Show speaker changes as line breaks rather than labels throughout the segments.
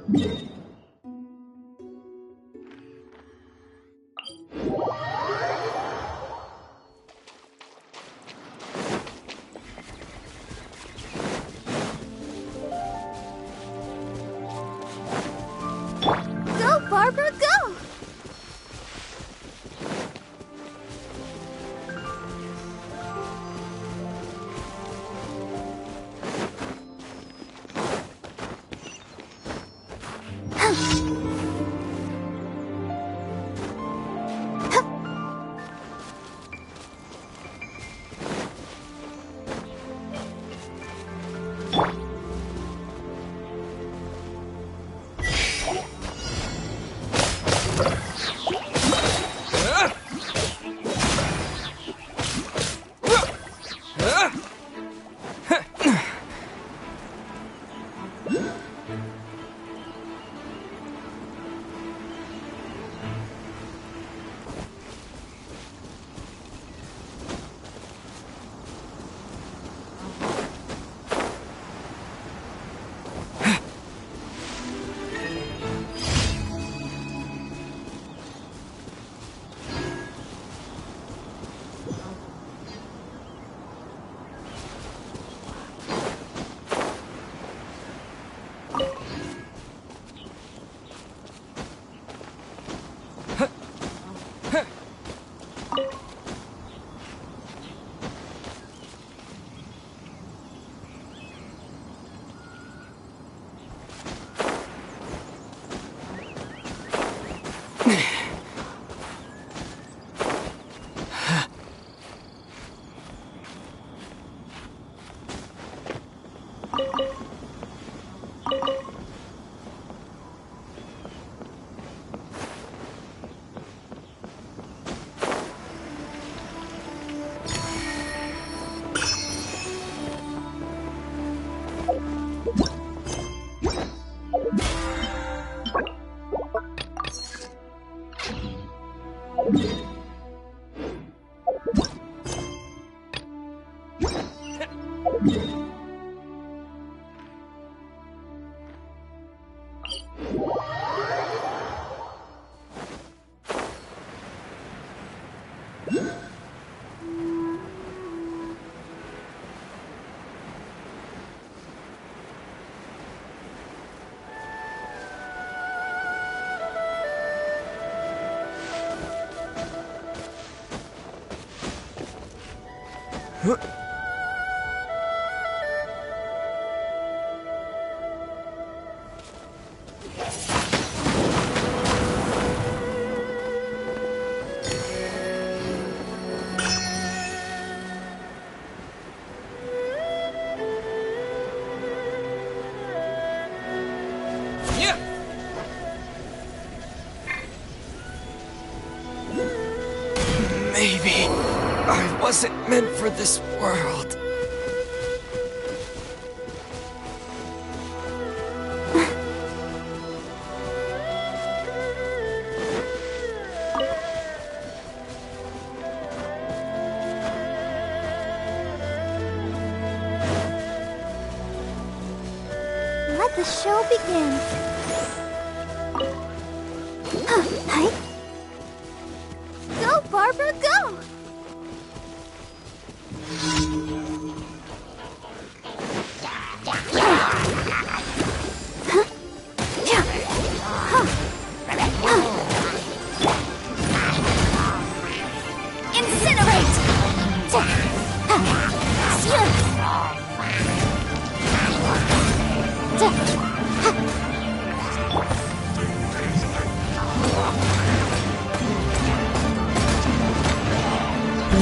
Go, Barbara, go!
Maybe I wasn't meant for this world.
Let the show begin. Hi. Go, Barbara, go!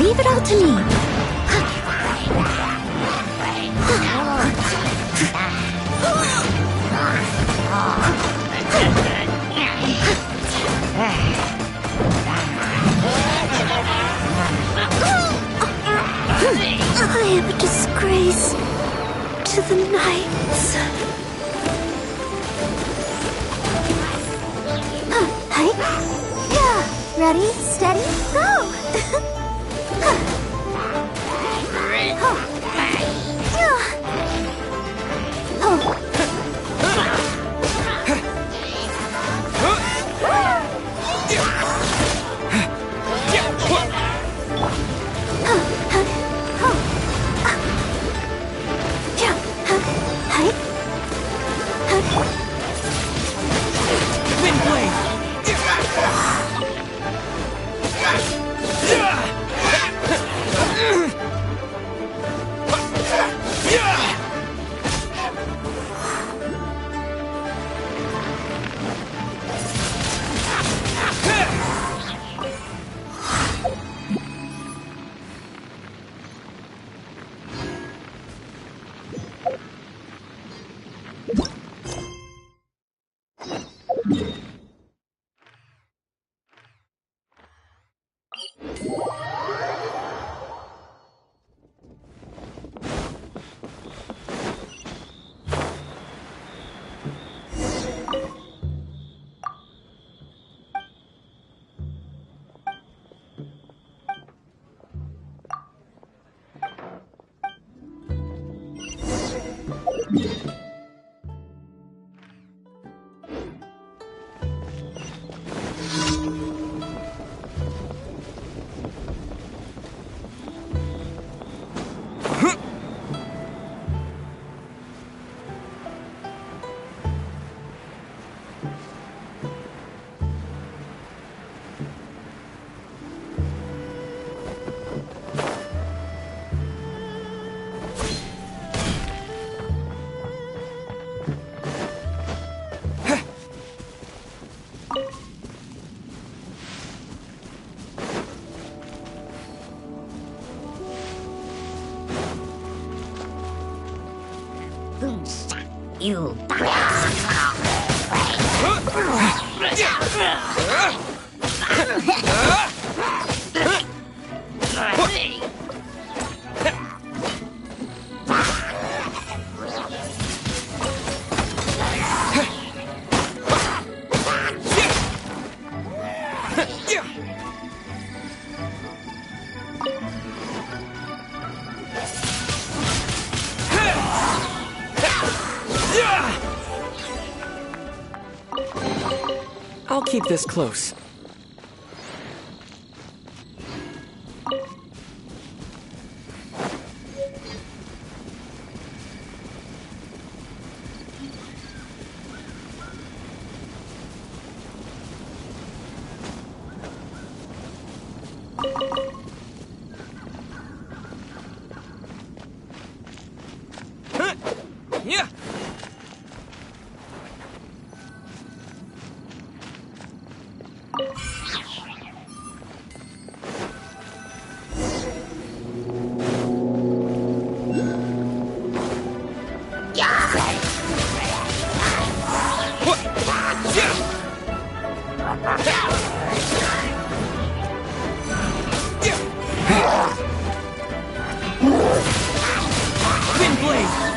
Leave it all to me. I am a disgrace to the knights. Hi. Yeah. Ready, steady, go!
You.
I'll keep this close. Yeah. Wind blade.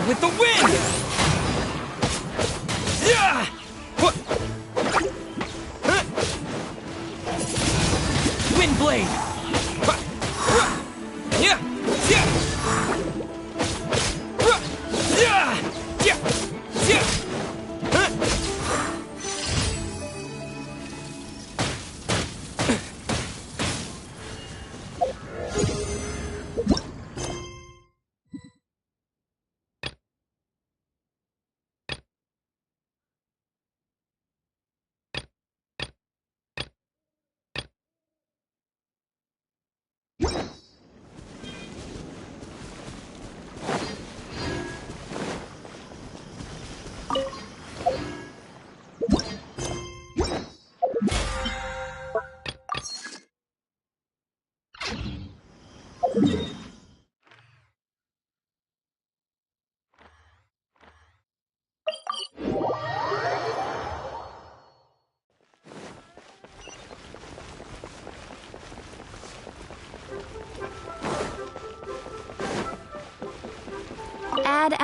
With the wind! Yeah! Wind blade! Yeah! Yeah! Yeah! Yeah! Yeah!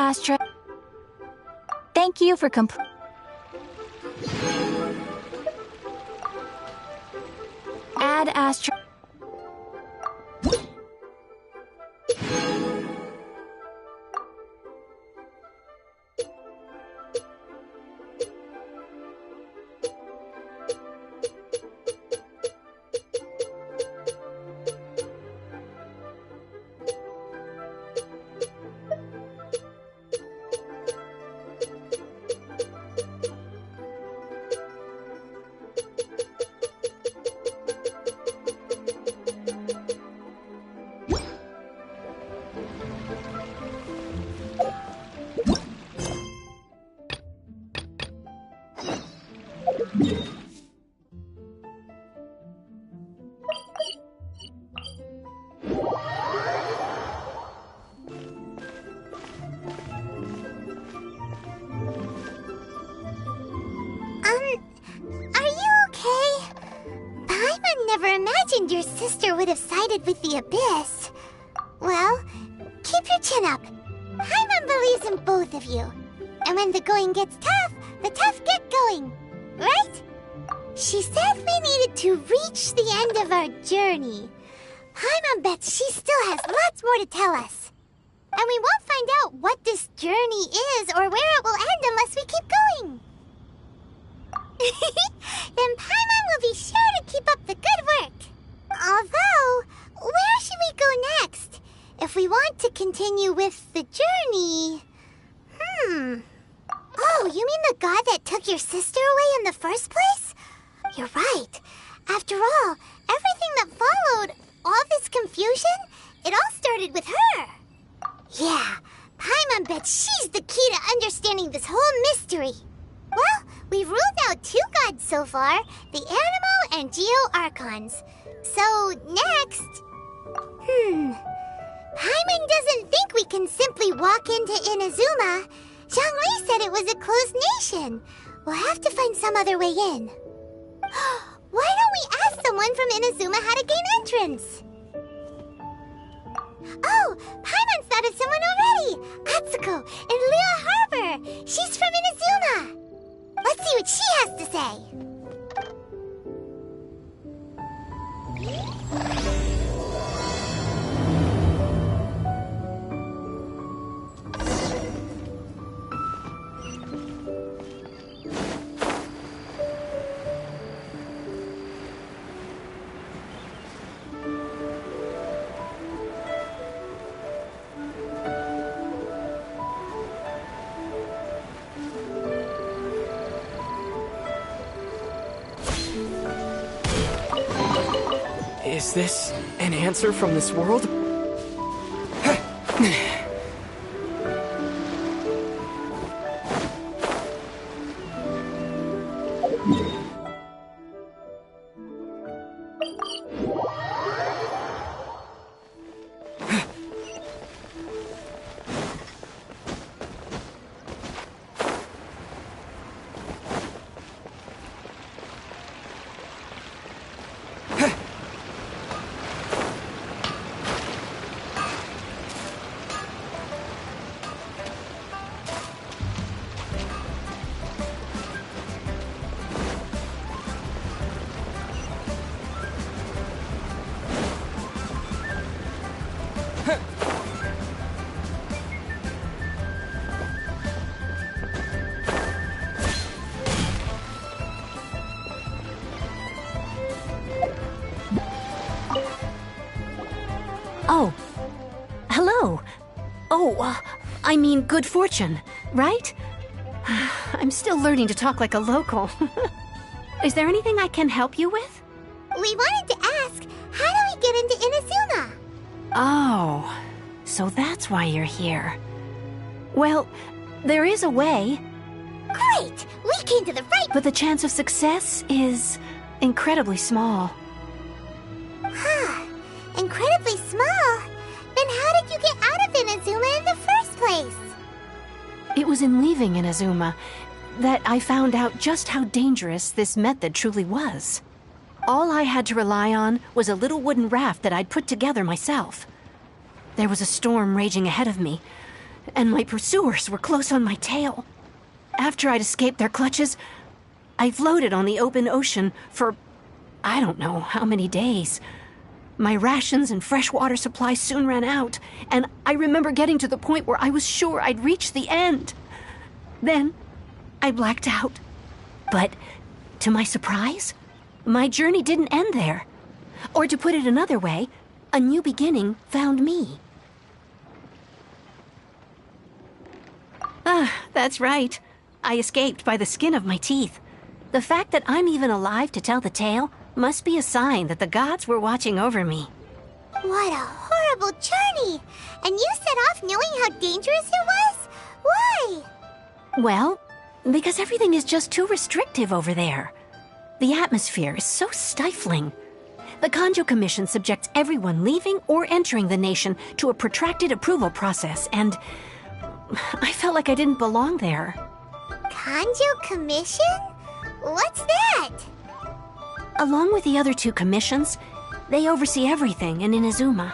Astra. Thank you for Add Astra.
Are you okay? Paimon never imagined your sister would have sided with the Abyss. Well, keep your chin up. Paimon believes in both of you. And when the going gets tough, the tough get going. Right? She said we needed to reach the end of our journey. Paimon bets she still has lots more to tell us. And we won't find out what this journey is or where it will end unless we keep going. Then Paimon will be sure to keep up the good work. Although, where should we go next? If we want to continue with the journey... Oh, you mean the god that took your sister away in the first place? You're right. After all, everything that followed, all this confusion, it all started with her. Yeah, Paimon bets she's the key to understanding this whole mystery. Well, we've ruled out 2 gods so far, the Animo and Geo Archons. So, next... Paimon doesn't think we can simply walk into Inazuma. Zhongli said it was a closed nation. We'll have to find some other way in. Why don't we ask someone from Inazuma how to gain entrance? Oh, Paimon thought of someone already! Atsuko in Liyue Harbor! She's from Inazuma! Let's see what she has to say.
Is this an answer from this world?
Oh. Hello. Oh, I mean good fortune, right? I'm still learning to talk like a local. Is there anything I can help you with?
We wanted to ask, how do we get into Inazuma?
Oh, so that's why you're here. Well, there is a way.
Great! We came to the right...
But the chance of success is incredibly small.
Incredibly small? Then how did you get out of Inazuma in the first place?
It was in leaving Inazuma that I found out just how dangerous this method truly was. All I had to rely on was a little wooden raft that I'd put together myself. There was a storm raging ahead of me, and my pursuers were close on my tail. After I'd escaped their clutches, I floated on the open ocean for I don't know how many days. My rations and fresh water supply soon ran out, and I remember getting to the point where I was sure I'd reached the end. Then, I blacked out. But, to my surprise, my journey didn't end there. Or to put it another way, a new beginning found me. Ah, that's right. I escaped by the skin of my teeth. The fact that I'm even alive to tell the tale must be a sign that the gods were watching over me.
What a horrible journey! And you set off knowing how dangerous it was? Why?
Well, because everything is just too restrictive over there. The atmosphere is so stifling. The Kanjo Commission subjects everyone leaving or entering the nation to a protracted approval process, and I felt like I didn't belong there.
Kanjo Commission? What's that?
Along with the other two commissions, they oversee everything in Inazuma.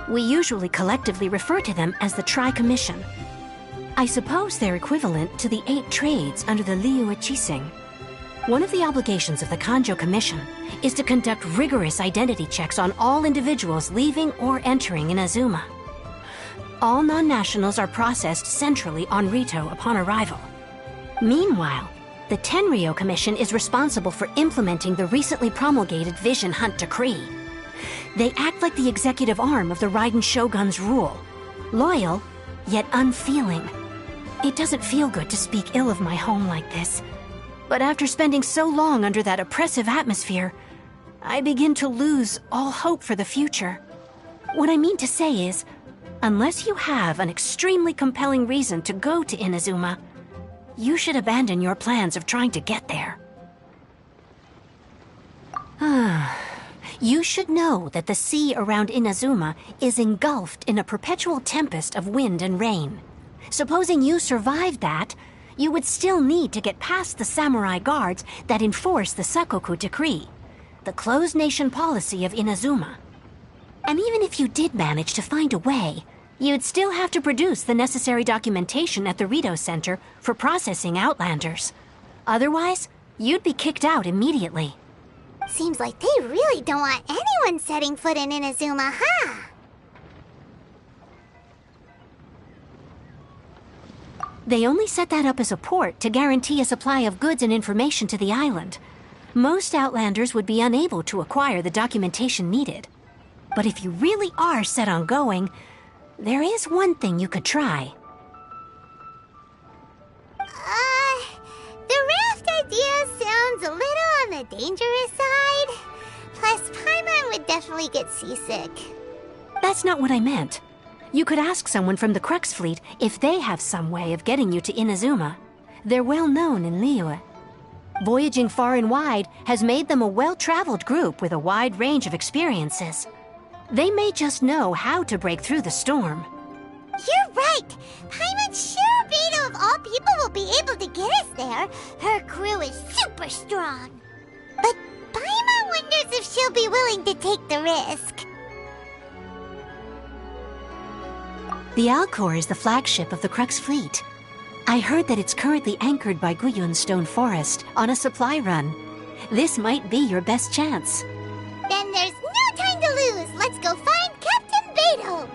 We usually collectively refer to them as the Tri-Commission. I suppose they're equivalent to the 8 trades under the Liyue Chising. One of the obligations of the Kanjo Commission is to conduct rigorous identity checks on all individuals leaving or entering Inazuma. All non-nationals are processed centrally on Rito upon arrival. Meanwhile, the Tenryo Commission is responsible for implementing the recently promulgated Vision Hunt Decree. They act like the executive arm of the Raiden Shogun's rule. Loyal, yet unfeeling. It doesn't feel good to speak ill of my home like this. But after spending so long under that oppressive atmosphere, I begin to lose all hope for the future. What I mean to say is, unless you have an extremely compelling reason to go to Inazuma, you should abandon your plans of trying to get there. You should know that the sea around Inazuma is engulfed in a perpetual tempest of wind and rain. Supposing you survived that, you would still need to get past the samurai guards that enforce the Sakoku Decree, the closed nation policy of Inazuma. And even if you did manage to find a way, you'd still have to produce the necessary documentation at the Rito Center for processing Outlanders. Otherwise, you'd be kicked out immediately.
Seems like they really don't want anyone setting foot in Inazuma, huh?
They only set that up as a port to guarantee a supply of goods and information to the island. Most Outlanders would be unable to acquire the documentation needed. But if you really are set on going, there is one thing you could try.
The raft idea sounds a little on the dangerous side. Plus, Paimon would definitely get seasick.
That's not what I meant. You could ask someone from the Crux Fleet if they have some way of getting you to Inazuma. They're well known in Liyue. Voyaging far and wide has made them a well-traveled group with a wide range of experiences. They may just know how to break through the storm.
You're right! Paimon Shirobito of all people will be able to get us there. Her crew is super strong. But Paimon wonders if she'll be willing to take the risk.
The Alcor is the flagship of the Crux Fleet. I heard that it's currently anchored by Guyun's Stone Forest on a supply run. This might be your best chance.
Then there's no time to lose. Let's go find Captain Beto.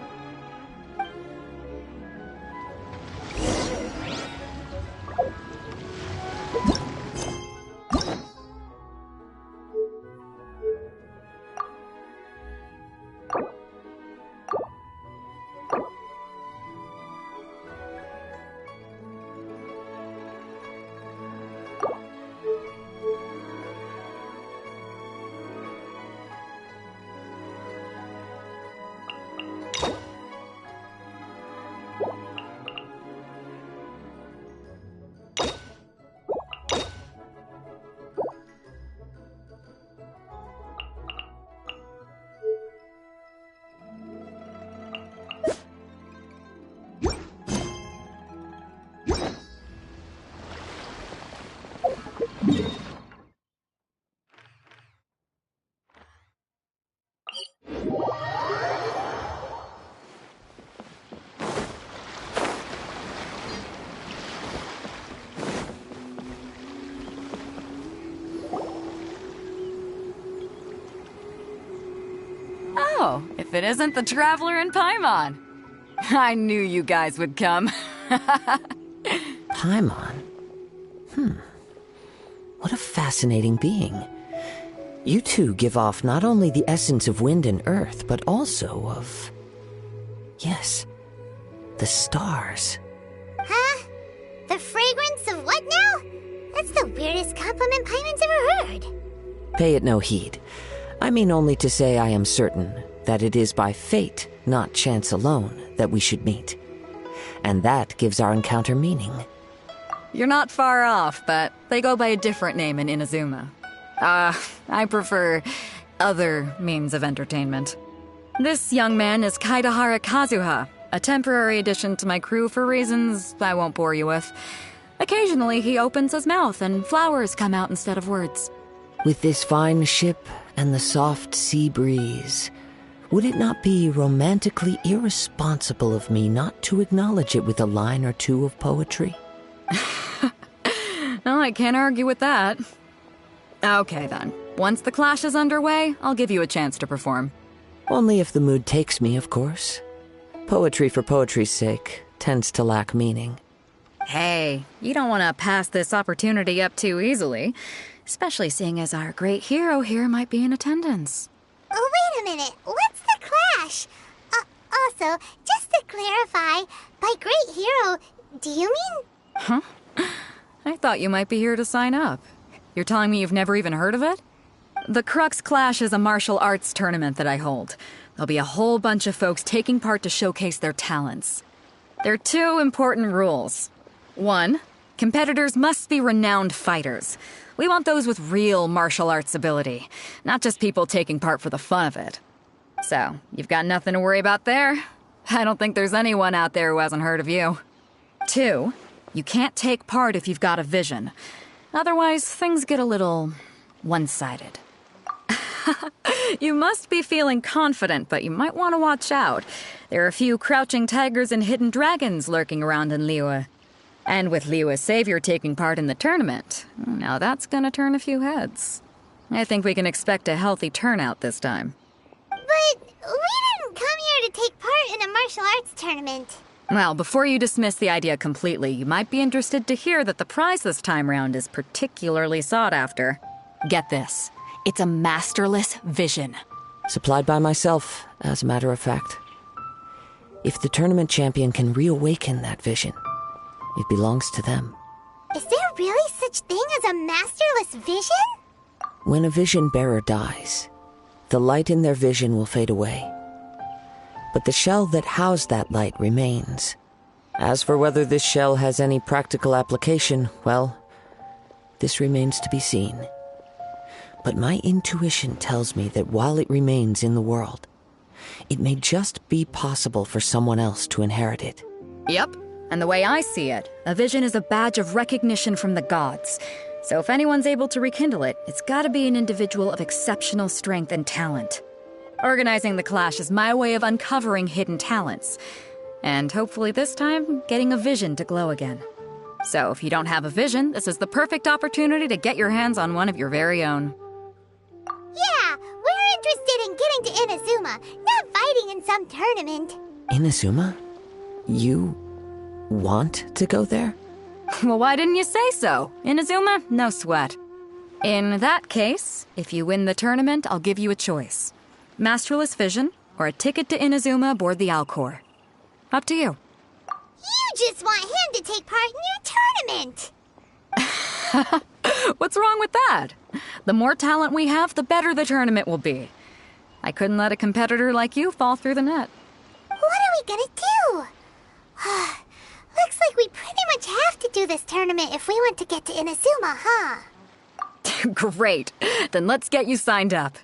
Oh, if it isn't the Traveler and Paimon. I knew you guys would come.
Paimon? What a fascinating being. You two give off not only the essence of wind and earth, but also of... yes, the stars.
Huh? The fragrance of what now? That's the weirdest compliment Paimon's ever heard.
Pay it no heed. I mean only to say I am certain that it is by fate, not chance alone, that we should meet. And that gives our encounter meaning.
You're not far off, but they go by a different name in Inazuma. I prefer other means of entertainment. This young man is Kaidahara Kazuha, a temporary addition to my crew for reasons I won't bore you with. Occasionally, he opens his mouth and flowers come out instead of words.
With this fine ship and the soft sea breeze, would it not be romantically irresponsible of me not to acknowledge it with a line or two of poetry?
No, I can't argue with that. Okay then. Once the clash is underway, I'll give you a chance to perform.
Only if the mood takes me, of course. Poetry for poetry's sake tends to lack meaning.
Hey, you don't want to pass this opportunity up too easily, especially seeing as our great hero here might be in attendance.
Oh, wait a minute. What's the clash? Also, just to clarify, by great hero, do you mean...
Huh? I thought you might be here to sign up. You're telling me you've never even heard of it? The Crux Clash is a martial arts tournament that I hold. There'll be a whole bunch of folks taking part to showcase their talents. There are two important rules. 1, competitors must be renowned fighters. We want those with real martial arts ability, not just people taking part for the fun of it. So, you've got nothing to worry about there. I don't think there's anyone out there who hasn't heard of you. 2, you can't take part if you've got a vision. Otherwise, things get a little one-sided. You must be feeling confident, but you might want to watch out. There are a few crouching tigers and hidden dragons lurking around in Liyue. And with Liyue's savior taking part in the tournament, now that's gonna turn a few heads. I think we can expect a healthy turnout this time.
But we didn't come here to take part in a martial arts tournament.
Well, before you dismiss the idea completely, you might be interested to hear that the prize this time round is particularly sought after. Get this. It's a masterless vision.
Supplied by myself, as a matter of fact. If the tournament champion can reawaken that vision, it belongs to them.
Is there really such thing as a masterless vision?
When a vision bearer dies, the light in their vision will fade away. But the shell that housed that light remains. As for whether this shell has any practical application, well, this remains to be seen. But my intuition tells me that while it remains in the world, it may just be possible for someone else to inherit it.
Yep. And the way I see it, a vision is a badge of recognition from the gods. So if anyone's able to rekindle it, it's gotta be an individual of exceptional strength and talent. Organizing the clash is my way of uncovering hidden talents. And hopefully this time, getting a vision to glow again. So if you don't have a vision, this is the perfect opportunity to get your hands on one of your very own.
Yeah, we're interested in getting to Inazuma, not fighting in some tournament.
Inazuma? You want to go there?
Well, why didn't you say so? Inazuma? No sweat. In that case, if you win the tournament, I'll give you a choice. Masterless Vision, or a ticket to Inazuma aboard the Alcor. Up to you.
You just want him to take part in your tournament!
What's wrong with that? The more talent we have, the better the tournament will be. I couldn't let a competitor like you fall through the net.
What are we gonna do? Looks like we pretty much have to do this tournament if we want to get to Inazuma, huh?
Great. Then let's get you signed up.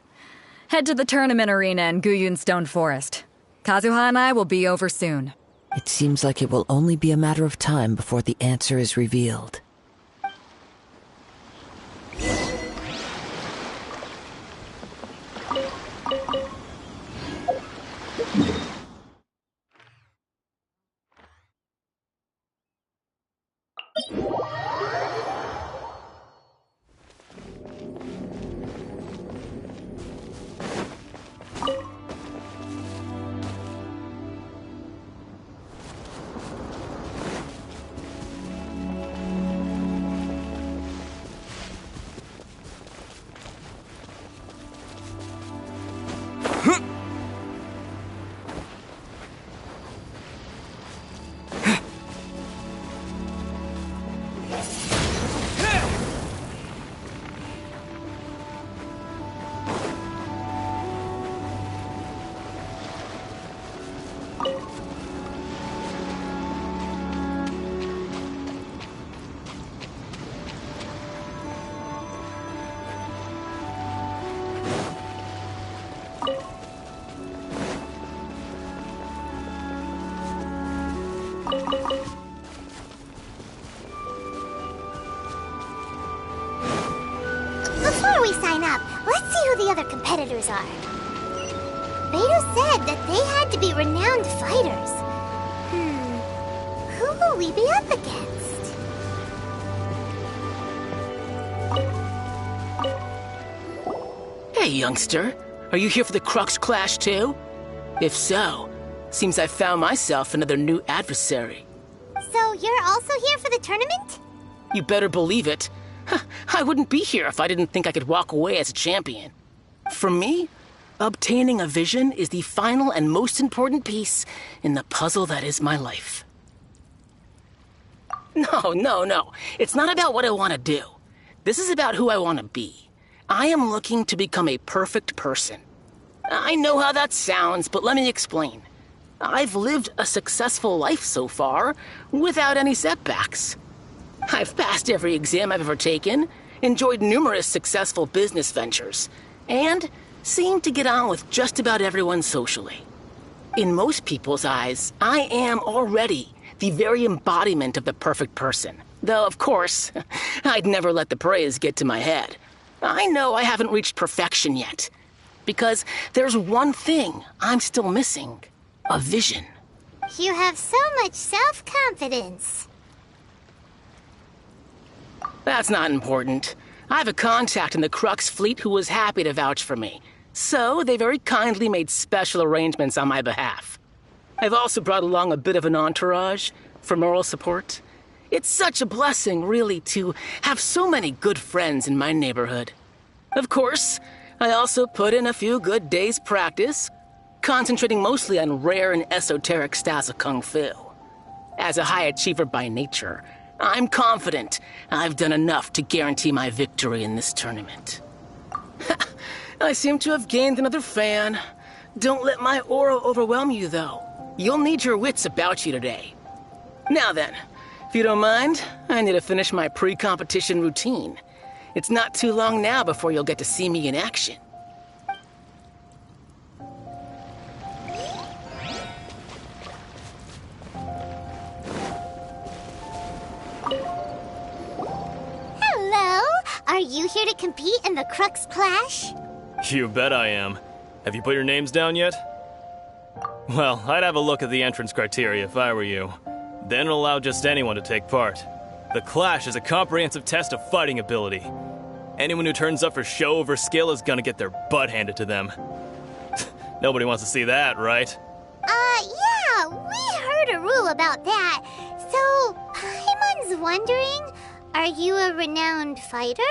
Head to the tournament arena in Guyun Stone Forest. Kazuha and I will be over soon.
It seems like it will only be a matter of time before the answer is revealed.
before we sign up, let's see who the other competitors are. Beto said that they had to be renowned fighters. Who will we be up against?
Hey, youngster. Are you here for the Crux Clash too? If so, seems I found myself another new adversary.
So you're also here for the tournament?
You better believe it. I wouldn't be here if I didn't think I could walk away as a champion. For me, obtaining a vision is the final and most important piece in the puzzle that is my life. No. It's not about what I want to do. This is about who I want to be. I am looking to become a perfect person. I know how that sounds, but let me explain. I've lived a successful life so far, without any setbacks. I've passed every exam I've ever taken, enjoyed numerous successful business ventures, and seem to get on with just about everyone socially. In most people's eyes, I am already the very embodiment of the perfect person. Though, of course, I'd never let the praise get to my head. I know I haven't reached perfection yet, because there's one thing I'm still missing. A vision.
You have so much self-confidence.
That's not important. I have a contact in the Crux fleet who was happy to vouch for me, so they very kindly made special arrangements on my behalf. I've also brought along a bit of an entourage for moral support. It's such a blessing, really, to have so many good friends in my neighborhood. Of course, I also put in a few good days' practice, concentrating mostly on rare and esoteric styles of Kung Fu. As a high achiever by nature, I'm confident I've done enough to guarantee my victory in this tournament. I seem to have gained another fan. Don't let my aura overwhelm you, though. You'll need your wits about you today. Now then, if you don't mind, I need to finish my pre-competition routine. It's not too long now before you'll get to see me in action.
Hello? Are you here to compete in the Crux Clash?
You bet I am. Have you put your names down yet? Well, I'd have a look at the entrance criteria if I were you. Then it'll allow just anyone to take part. The Clash is a comprehensive test of fighting ability. Anyone who turns up for show over skill is gonna get their butt handed to them. Nobody wants to see that, right?
Yeah, we heard a rule about that. So, Paimon's wondering, are you a renowned fighter?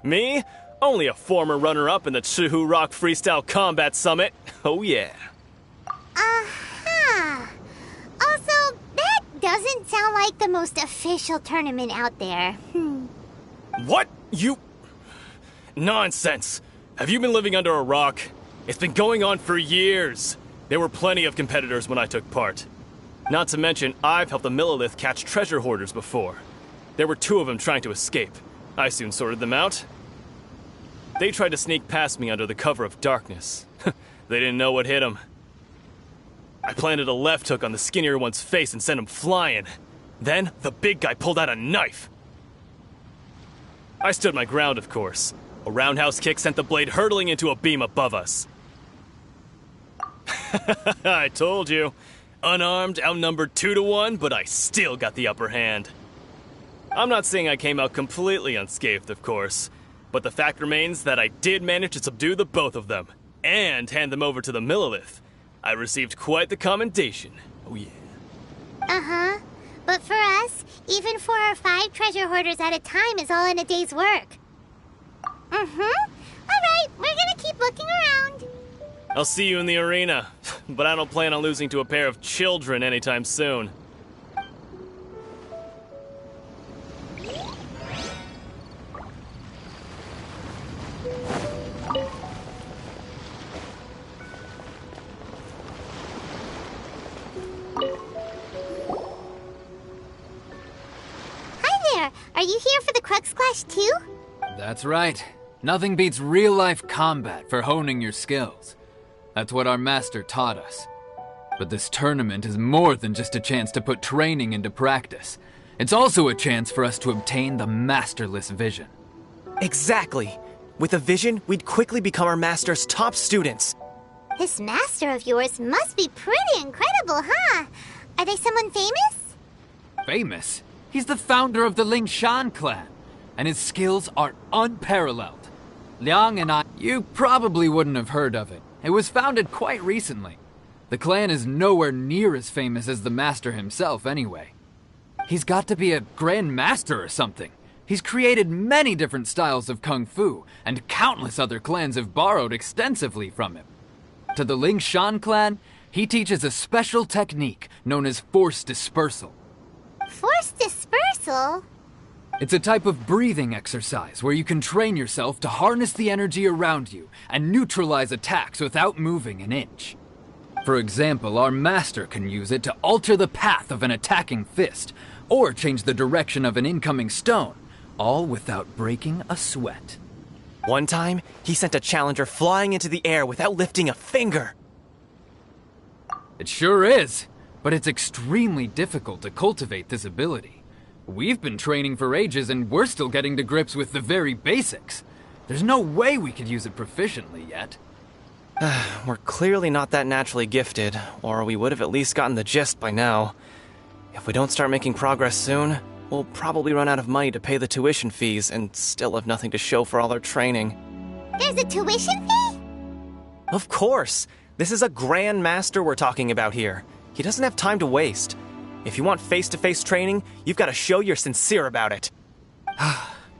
Me? Only a former runner-up in the Chihu Rock Freestyle Combat Summit. Oh yeah.
Also, that doesn't sound like the most official tournament out there.
What? You... Nonsense. Have you been living under a rock? It's been going on for years. There were plenty of competitors when I took part. Not to mention, I've helped the Millilith catch treasure hoarders before. There were 2 of them trying to escape. I soon sorted them out. They tried to sneak past me under the cover of darkness. They didn't know what hit them. I planted a left hook on the skinnier one's face and sent him flying. Then, the big guy pulled out a knife. I stood my ground, of course. A roundhouse kick sent the blade hurtling into a beam above us. I told you. Unarmed, outnumbered 2-1, but I still got the upper hand. I'm not saying I came out completely unscathed, of course, but the fact remains that I did manage to subdue the both of them, and hand them over to the Millilith. I received quite the commendation. Oh yeah.
Uh-huh. But for us, even 4 or 5 treasure hoarders at a time is all in a day's work. Alright, we're gonna keep looking around.
I'll see you in the arena, but I don't plan on losing to a pair of children anytime soon.
Are you here for the Crux Clash too?
That's right. Nothing beats real-life combat for honing your skills. That's what our master taught us. But this tournament is more than just a chance to put training into practice. It's also a chance for us to obtain the masterless vision.
Exactly. With a vision, we'd quickly become our master's top students.
This master of yours must be pretty incredible, huh? Are they someone famous?
Famous? He's the founder of the Ling Shan clan, and his skills are unparalleled. Liang and I... You probably wouldn't have heard of it. It was founded quite recently. The clan is nowhere near as famous as the master himself, anyway. He's got to be a grand master or something. He's created many different styles of kung fu, and countless other clans have borrowed extensively from him. To the Ling Shan clan, he teaches a special technique known as force dispersal.
Force dispersal?
It's a type of breathing exercise where you can train yourself to harness the energy around you and neutralize attacks without moving an inch. For example, our master can use it to alter the path of an attacking fist, or change the direction of an incoming stone, all without breaking a sweat.
One time, he sent a challenger flying into the air without lifting a finger.
It sure is, but it's extremely difficult to cultivate this ability. We've been training for ages and we're still getting to grips with the very basics. There's no way we could use it proficiently yet.
We're clearly not that naturally gifted, or we would have at least gotten the gist by now. If we don't start making progress soon, we'll probably run out of money to pay the tuition fees and still have nothing to show for all our training.
There's a tuition fee?
Of course! This is a grand master we're talking about here. He doesn't have time to waste. If you want face-to-face training, you've got to show you're sincere about it.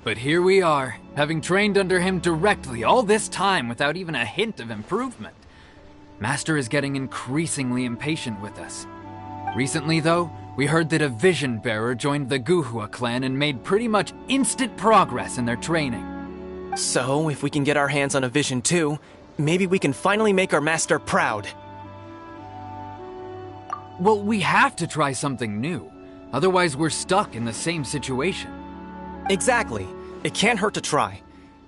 But here we are, having trained under him directly all this time without even a hint of improvement. Master is getting increasingly impatient with us. Recently, though, we heard that a vision bearer joined the Guhua clan and made pretty much instant progress in their training.
So, if we can get our hands on a vision too, maybe we can finally make our master proud.
Well, we have to try something new. Otherwise, we're stuck in the same situation.
Exactly. It can't hurt to try.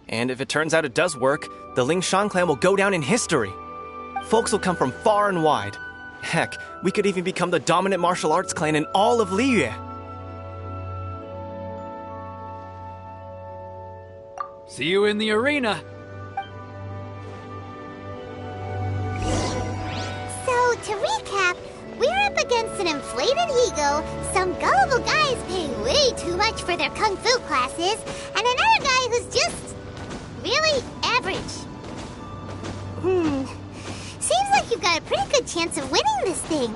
And if it turns out it does work, the Ling Shan clan will go down in history. Folks will come from far and wide. Heck, we could even become the dominant martial arts clan in all of Liyue.
See you in the arena!
So, to recap, we're up against an inflated ego, some gullible guys paying way too much for their kung fu classes, and another guy who's just really average. Seems like you've got a pretty good chance of winning this thing.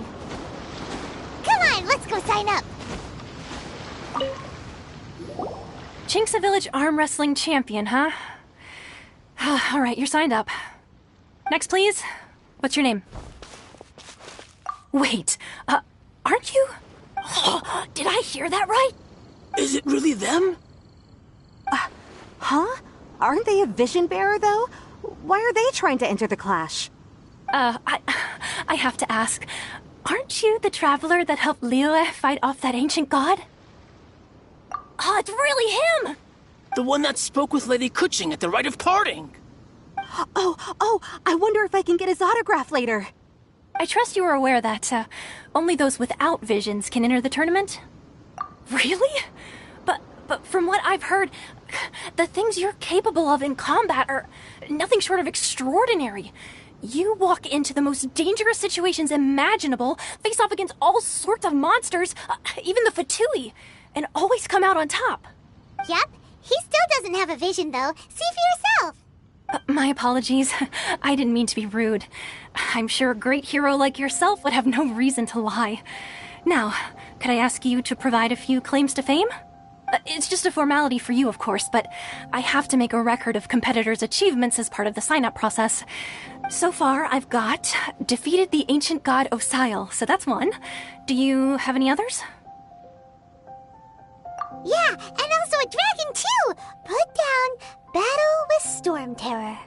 Come on, let's go sign up.
Chinksa Village Arm Wrestling Champion, huh? Alright, you're signed up. Next, please. What's your name? Wait, aren't you? Did I hear that right?
Is it really them?
Huh? Aren't they a vision bearer, though? Why are they trying to enter the clash?
I have to ask, aren't you the traveler that helped Liyue fight off that ancient god? Oh, it's really him!
The one that spoke with Lady Kuching at the rite of parting.
Oh, I wonder if I can get his autograph later.
I trust you are aware that only those without visions can enter the tournament? Really? But from what I've heard, the things you're capable of in combat are nothing short of extraordinary. You walk into the most dangerous situations imaginable, face off against all sorts of monsters, even the Fatui, and always come out on top.
Yep, he still doesn't have a vision though. See for yourself.
My apologies. I didn't mean to be rude. I'm sure a great hero like yourself would have no reason to lie. Now, could I ask you to provide a few claims to fame? It's just a formality for you, of course, but I have to make a record of competitors' achievements as part of the sign-up process. So far, I've got defeated the ancient god Osail, so that's one. Do you have any others?
Yeah, and also a dragon too! Put down Battle with Storm Terror.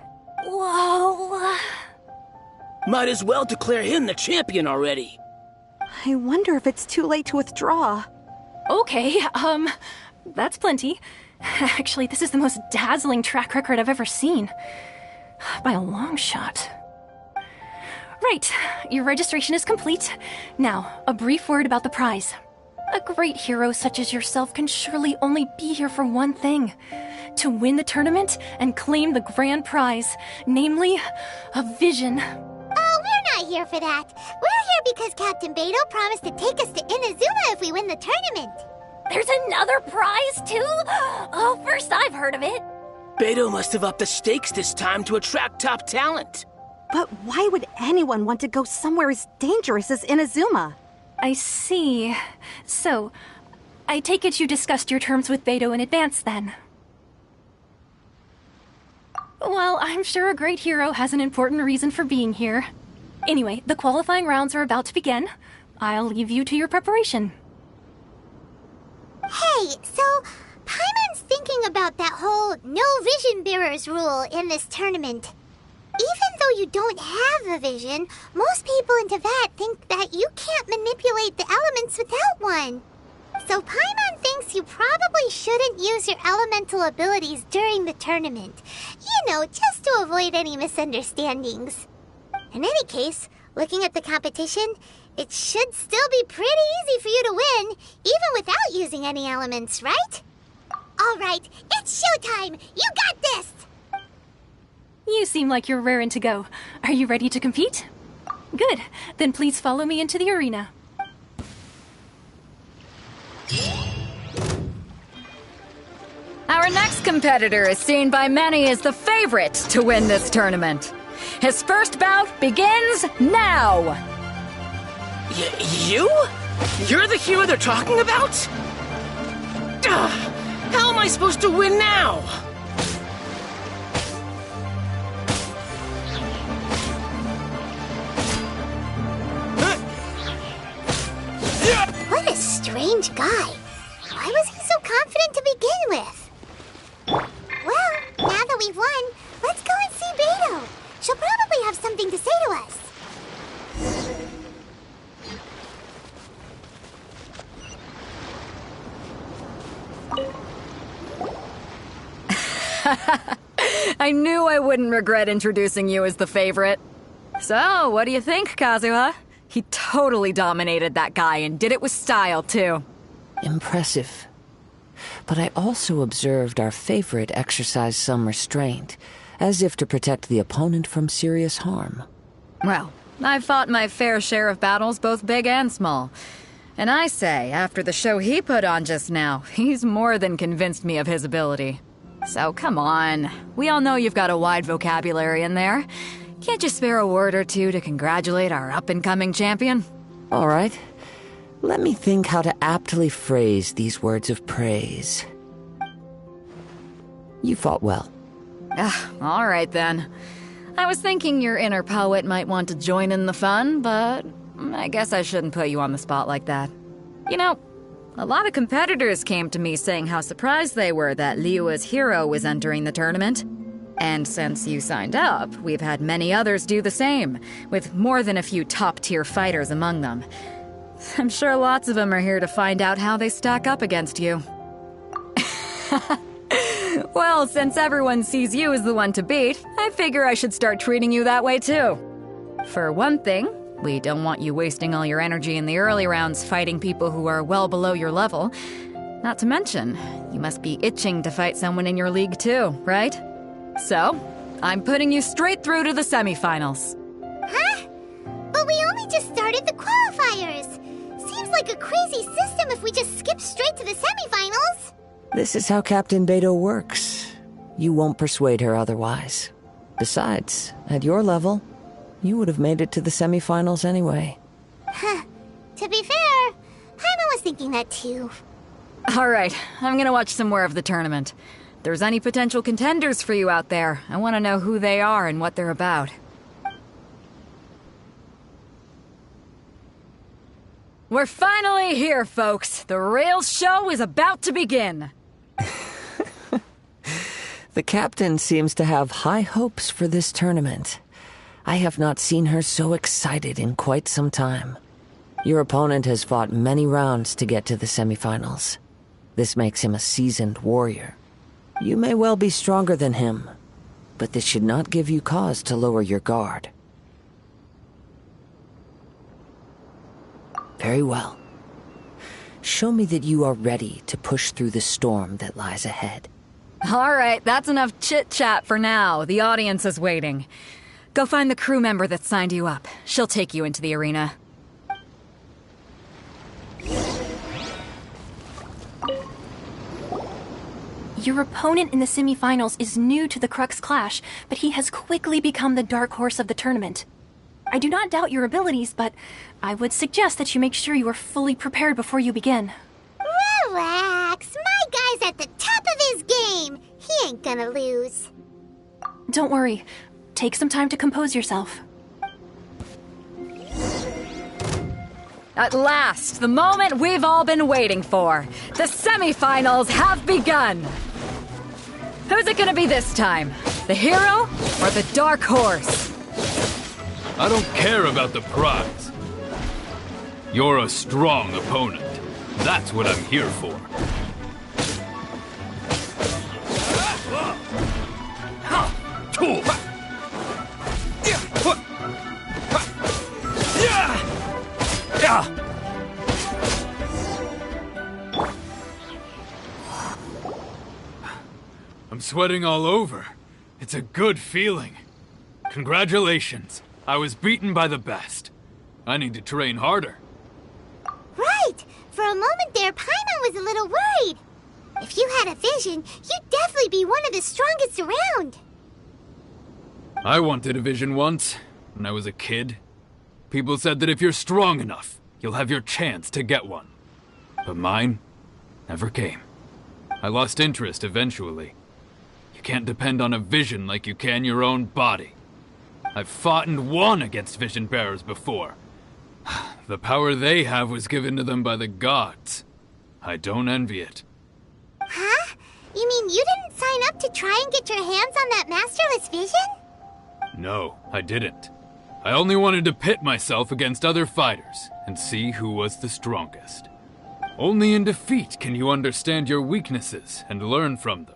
Whoa!
Might as well declare him the champion already.
I wonder if it's too late to withdraw.
Okay, that's plenty. Actually, this is the most dazzling track record I've ever seen. By a long shot. Right, your registration is complete. Now, a brief word about the prize. A great hero such as yourself can surely only be here for one thing. to win the tournament and claim the grand prize, namely, a vision.
Oh, we're not here for that. We're here because Captain Beto promised to take us to Inazuma if we win the tournament.
There's another prize, too? Oh, first I've heard of it.
Beto must have upped the stakes this time to attract top talent.
But why would anyone want to go somewhere as dangerous as Inazuma?
I see. So, I take it you discussed your terms with Beto in advance, then? Well, I'm sure a great hero has an important reason for being here. Anyway, the qualifying rounds are about to begin. I'll leave you to your preparation.
Hey, so Paimon's thinking about that whole no vision bearers rule in this tournament. Even though you don't have a vision, most people in Teyvat think that you can't manipulate the elements without one. So Paimon thinks you probably shouldn't use your elemental abilities during the tournament. You know, just to avoid any misunderstandings. In any case, looking at the competition, it should still be pretty easy for you to win, even without using any elements, right? All right, it's showtime! You got this!
You seem like you're raring to go. Are you ready to compete? Good. Then please follow me into the arena.
Our next competitor is seen by many as the favorite to win this tournament. His first bout begins now!
You? You're the hero they're talking about? Ugh, how am I supposed to win now?
What a strange guy. Why was he so confident to begin with? Well, now that we've won, let's go and see Beto. She'll probably have something to say to us.
I knew I wouldn't regret introducing you as the favorite. So, what do you think, Kazuha? He totally dominated that guy and did it with style, too.
Impressive. But I also observed our favorite exercise some restraint, as if to protect the opponent from serious harm.
Well, I've fought my fair share of battles, both big and small. And I say, after the show he put on just now, he's more than convinced me of his ability. So come on, we all know you've got a wide vocabulary in there. Can't you spare a word or two to congratulate our up-and-coming champion?
All right. Let me think how to aptly phrase these words of praise. You fought well.
All right then. I was thinking your inner poet might want to join in the fun, but I guess I shouldn't put you on the spot like that. You know, a lot of competitors came to me saying how surprised they were that Liyue's hero was entering the tournament. And since you signed up, we've had many others do the same, with more than a few top-tier fighters among them. I'm sure lots of them are here to find out how they stack up against you. Well, since everyone sees you as the one to beat, I figure I should start treating you that way too. For one thing, we don't want you wasting all your energy in the early rounds fighting people who are well below your level. Not to mention, you must be itching to fight someone in your league too, right? So, I'm putting you straight through to the semifinals.
Huh? But we only just started the qualifiers. Seems like a crazy system if we just skip straight to the semifinals.
This is how Captain Beto works. You won't persuade her otherwise. Besides, at your level, you would have made it to the semifinals anyway.
Huh. To be fair, Paimon was thinking that too.
All right, I'm gonna watch some more of the tournament. If there's any potential contenders for you out there, I want to know who they are and what they're about. We're finally here, folks. The real show is about to begin.
The captain seems to have high hopes for this tournament. I have not seen her so excited in quite some time. Your opponent has fought many rounds to get to the semifinals. This makes him a seasoned warrior. You may well be stronger than him, but this should not give you cause to lower your guard. Very well. Show me that you are ready to push through the storm that lies ahead.
All right, that's enough chit-chat for now. The audience is waiting. Go find the crew member that signed you up. She'll take you into the arena.
Your opponent in the semifinals is new to the Crux Clash, but he has quickly become the dark horse of the tournament. I do not doubt your abilities, but I would suggest that you make sure you are fully prepared before you begin.
Relax. My guy's at the top of his game. He ain't gonna lose.
Don't worry. Take some time to compose yourself.
At last, the moment we've all been waiting for. The semifinals have begun. Who's it gonna be this time? The hero or the dark horse?
I don't care about the prize. You're a strong opponent. That's what I'm here for. I'm sweating all over. It's a good feeling. Congratulations. I was beaten by the best. I need to train harder.
Right. For a moment there, Paimon was a little worried. If you had a vision, you'd definitely be one of the strongest around.
I wanted a vision once, when I was a kid. People said that if you're strong enough, you'll have your chance to get one. But mine never came. I lost interest eventually. You can't depend on a vision like you can your own body. I've fought and won against vision bearers before. The power they have was given to them by the gods. I don't envy it.
Huh? You mean you didn't sign up to try and get your hands on that masterless vision?
No, I didn't. I only wanted to pit myself against other fighters and see who was the strongest. Only in defeat can you understand your weaknesses and learn from them.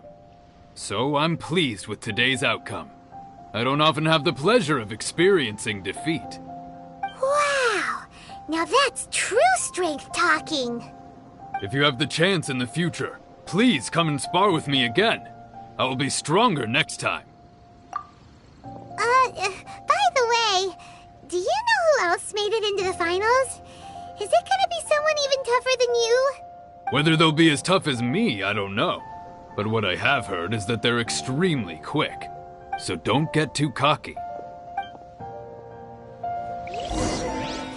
So I'm pleased with today's outcome. I don't often have the pleasure of experiencing defeat.
Wow! Now that's true strength talking.
If you have the chance in the future, please come and spar with me again. I will be stronger next time.
By the way, do you know who else made it into the finals? Is it gonna be someone even tougher than you?
Whether they'll be as tough as me, I don't know. But what I have heard is that they're extremely quick. So don't get too cocky.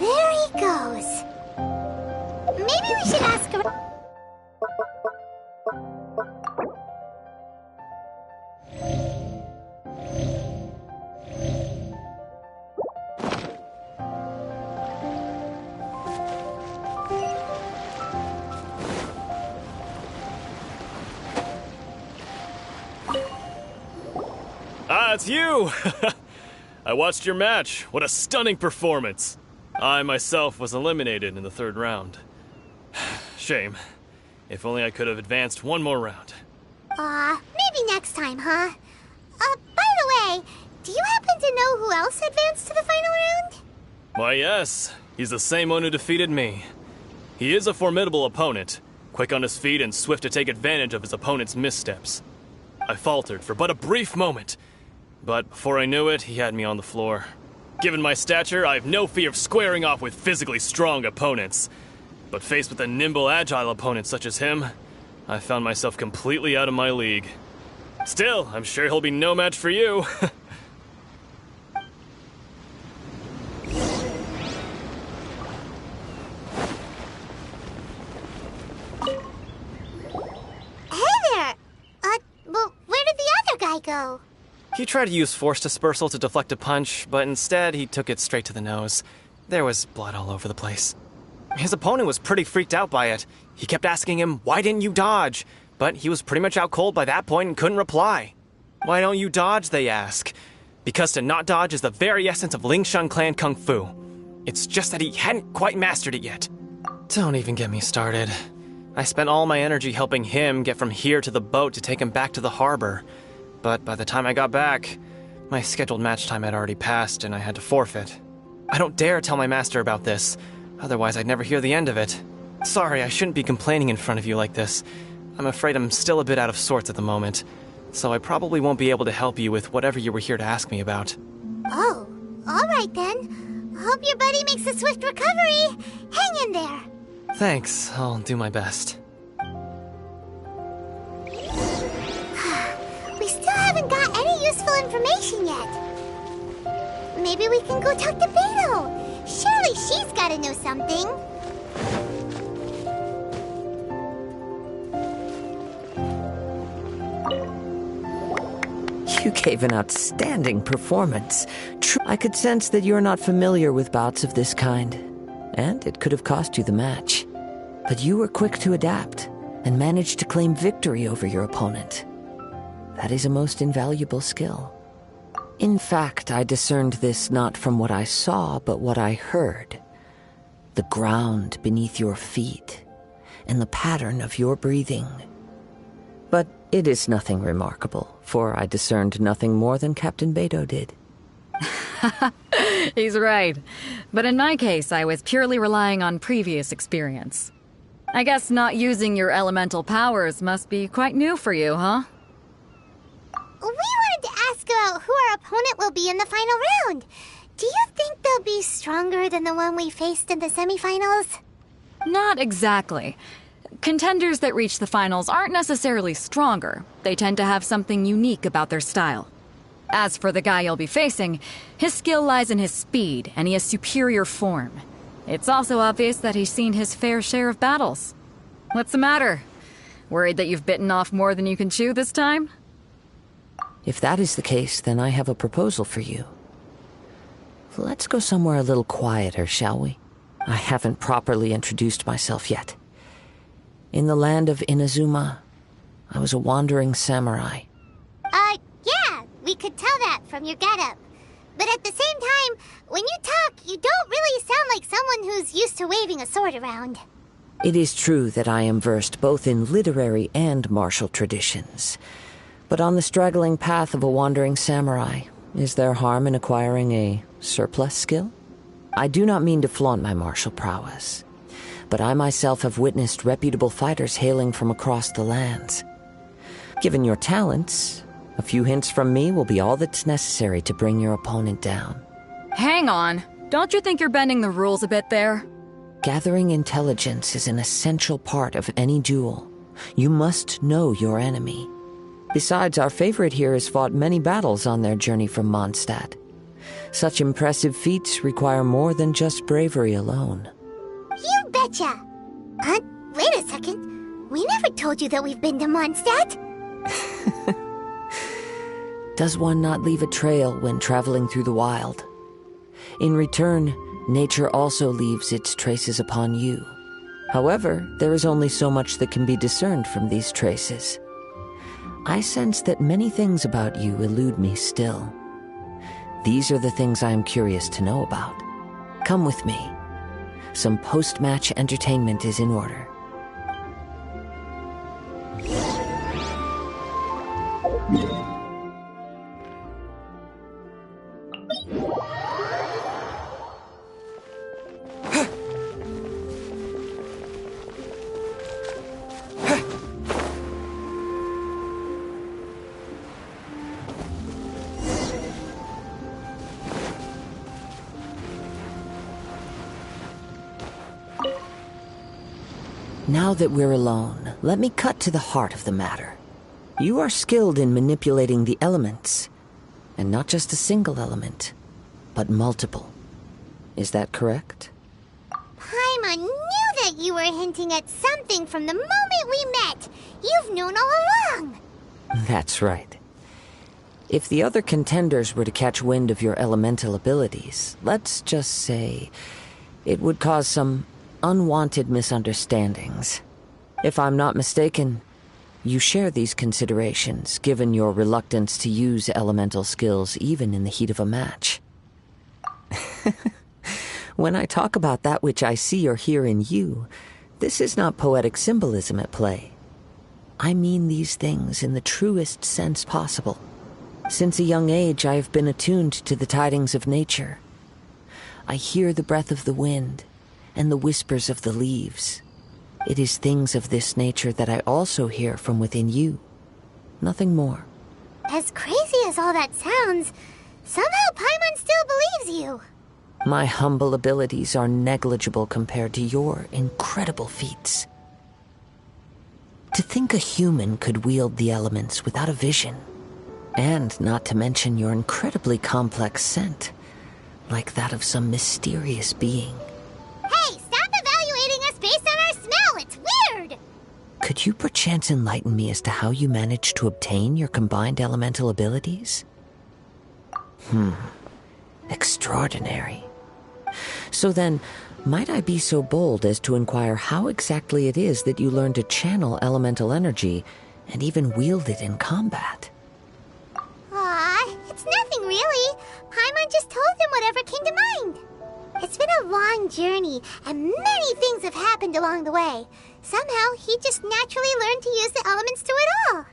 There he goes. Maybe we should ask him.
Ah, it's you! I watched your match. What a stunning performance. I myself was eliminated in the third round. Shame. If only I could have advanced one more round.
Maybe next time, huh? By the way, do you happen to know who else advanced to the final round?
Why, yes. He's the same one who defeated me. He is a formidable opponent, quick on his feet and swift to take advantage of his opponent's missteps. I faltered for but a brief moment, but before I knew it, he had me on the floor. Given my stature, I have no fear of squaring off with physically strong opponents. But faced with a nimble, agile opponent such as him, I found myself completely out of my league. Still, I'm sure he'll be no match for you.
Hey there! Well, where did the other guy go?
He tried to use force dispersal to deflect a punch, but instead he took it straight to the nose. There was blood all over the place. His opponent was pretty freaked out by it. He kept asking him, "Why didn't you dodge?" But he was pretty much out cold by that point and couldn't reply. "Why don't you dodge?" they ask. Because to not dodge is the very essence of Lingshan clan kung fu. It's just that he hadn't quite mastered it yet. Don't even get me started. I spent all my energy helping him get from here to the boat to take him back to the harbor. But by the time I got back, my scheduled match time had already passed and I had to forfeit. I don't dare tell my master about this, otherwise I'd never hear the end of it. Sorry, I shouldn't be complaining in front of you like this, I'm afraid I'm still a bit out of sorts at the moment, so I probably won't be able to help you with whatever you were here to ask me about.
Oh, alright then. Hope your buddy makes a swift recovery. Hang in there.
Thanks, I'll do my best.
We still haven't got any useful information yet. Maybe we can go talk to Beto. Surely she's gotta know something.
You gave an outstanding performance. I could sense that you're not familiar with bouts of this kind, and it could have cost you the match. But you were quick to adapt and managed to claim victory over your opponent. That is a most invaluable skill. In fact, I discerned this not from what I saw, but what I heard. The ground beneath your feet, and the pattern of your breathing. But it is nothing remarkable, for I discerned nothing more than Captain Beto did.
He's right. But in my case, I was purely relying on previous experience. I guess not using your elemental powers must be quite new for you, huh?
We wanted to ask about who our opponent will be in the final round. Do you think they'll be stronger than the one we faced in the semifinals?
Not exactly. Contenders that reach the finals aren't necessarily stronger. They tend to have something unique about their style. As for the guy you'll be facing, his skill lies in his speed, and he has superior form. It's also obvious that he's seen his fair share of battles. What's the matter? Worried that you've bitten off more than you can chew this time?
If that is the case, then I have a proposal for you. Let's go somewhere a little quieter, shall we? I haven't properly introduced myself yet. In the land of Inazuma, I was a wandering samurai.
Yeah, we could tell that from your getup. But at the same time, when you talk, you don't really sound like someone who's used to waving a sword around.
It is true that I am versed both in literary and martial traditions. But on the straggling path of a wandering samurai, is there harm in acquiring a surplus skill? I do not mean to flaunt my martial prowess, but I myself have witnessed reputable fighters hailing from across the lands. Given your talents, a few hints from me will be all that's necessary to bring your opponent down.
Hang on. Don't you think you're bending the rules a bit there?
Gathering intelligence is an essential part of any duel. You must know your enemy. Besides, our favorite here has fought many battles on their journey from Mondstadt. Such impressive feats require more than just bravery alone.
You betcha! Wait a second. We never told you that we've been to Mondstadt.
Does one not leave a trail when traveling through the wild? In return, nature also leaves its traces upon you. However, there is only so much that can be discerned from these traces. I sense that many things about you elude me still. These are the things I am curious to know about. Come with me. Some post-match entertainment is in order. Now that we're alone, let me cut to the heart of the matter. You are skilled in manipulating the elements, and not just a single element, but multiple. Is that correct?
Paimon knew that you were hinting at something from the moment we met. You've known all along.
That's right. If the other contenders were to catch wind of your elemental abilities, let's just say, it would cause some unwanted misunderstandings. If I'm not mistaken, you share these considerations, given your reluctance to use elemental skills even in the heat of a match. When I talk about that which I see or hear in you, this is not poetic symbolism at play. I mean these things in the truest sense possible. Since a young age, I have been attuned to the tidings of nature. I hear the breath of the wind and the whispers of the leaves. It is things of this nature that I also hear from within you. Nothing more.
As crazy as all that sounds, somehow Paimon still believes you.
My humble abilities are negligible compared to your incredible feats. To think a human could wield the elements without a vision, and not to mention your incredibly complex scent, like that of some mysterious being.
Hey, stop evaluating us based on our smell! It's weird!
Could you perchance enlighten me as to how you managed to obtain your combined elemental abilities? Extraordinary. So then, might I be so bold as to inquire how exactly it is that you learned to channel elemental energy and even wield it in combat?
Aw, it's nothing really. Paimon just told him whatever came to mind. It's been a long journey, and many things have happened along the way. Somehow, he just naturally learned to use the elements through it all.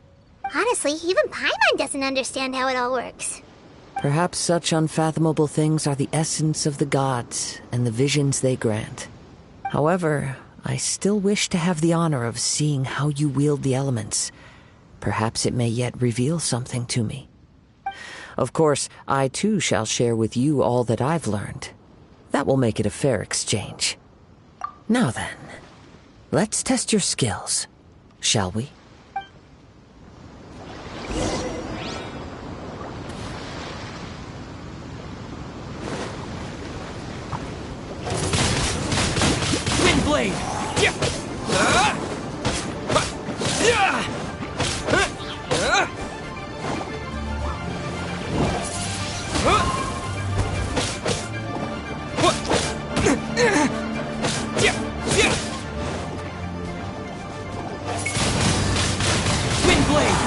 Honestly, even Paimon doesn't understand how it all works.
Perhaps such unfathomable things are the essence of the gods and the visions they grant. However, I still wish to have the honor of seeing how you wield the elements. Perhaps it may yet reveal something to me. Of course, I too shall share with you all that I've learned. That will make it a fair exchange. Now then, let's test your skills, shall we?
Blade! Yeah! Wind blade!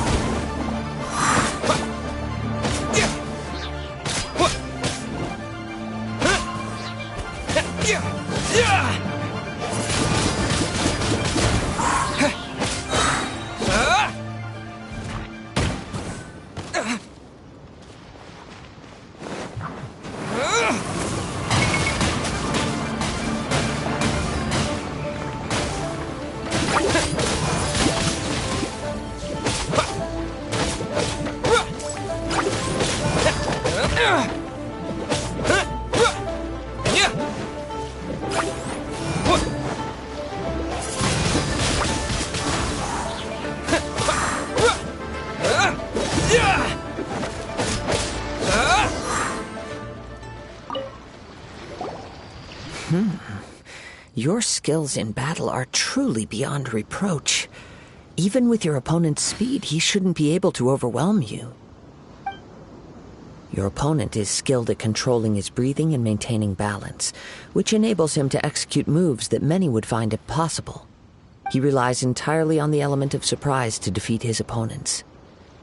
Your skills in battle are truly beyond reproach. Even with your opponent's speed, he shouldn't be able to overwhelm you. Your opponent is skilled at controlling his breathing and maintaining balance, which enables him to execute moves that many would find impossible. He relies entirely on the element of surprise to defeat his opponents.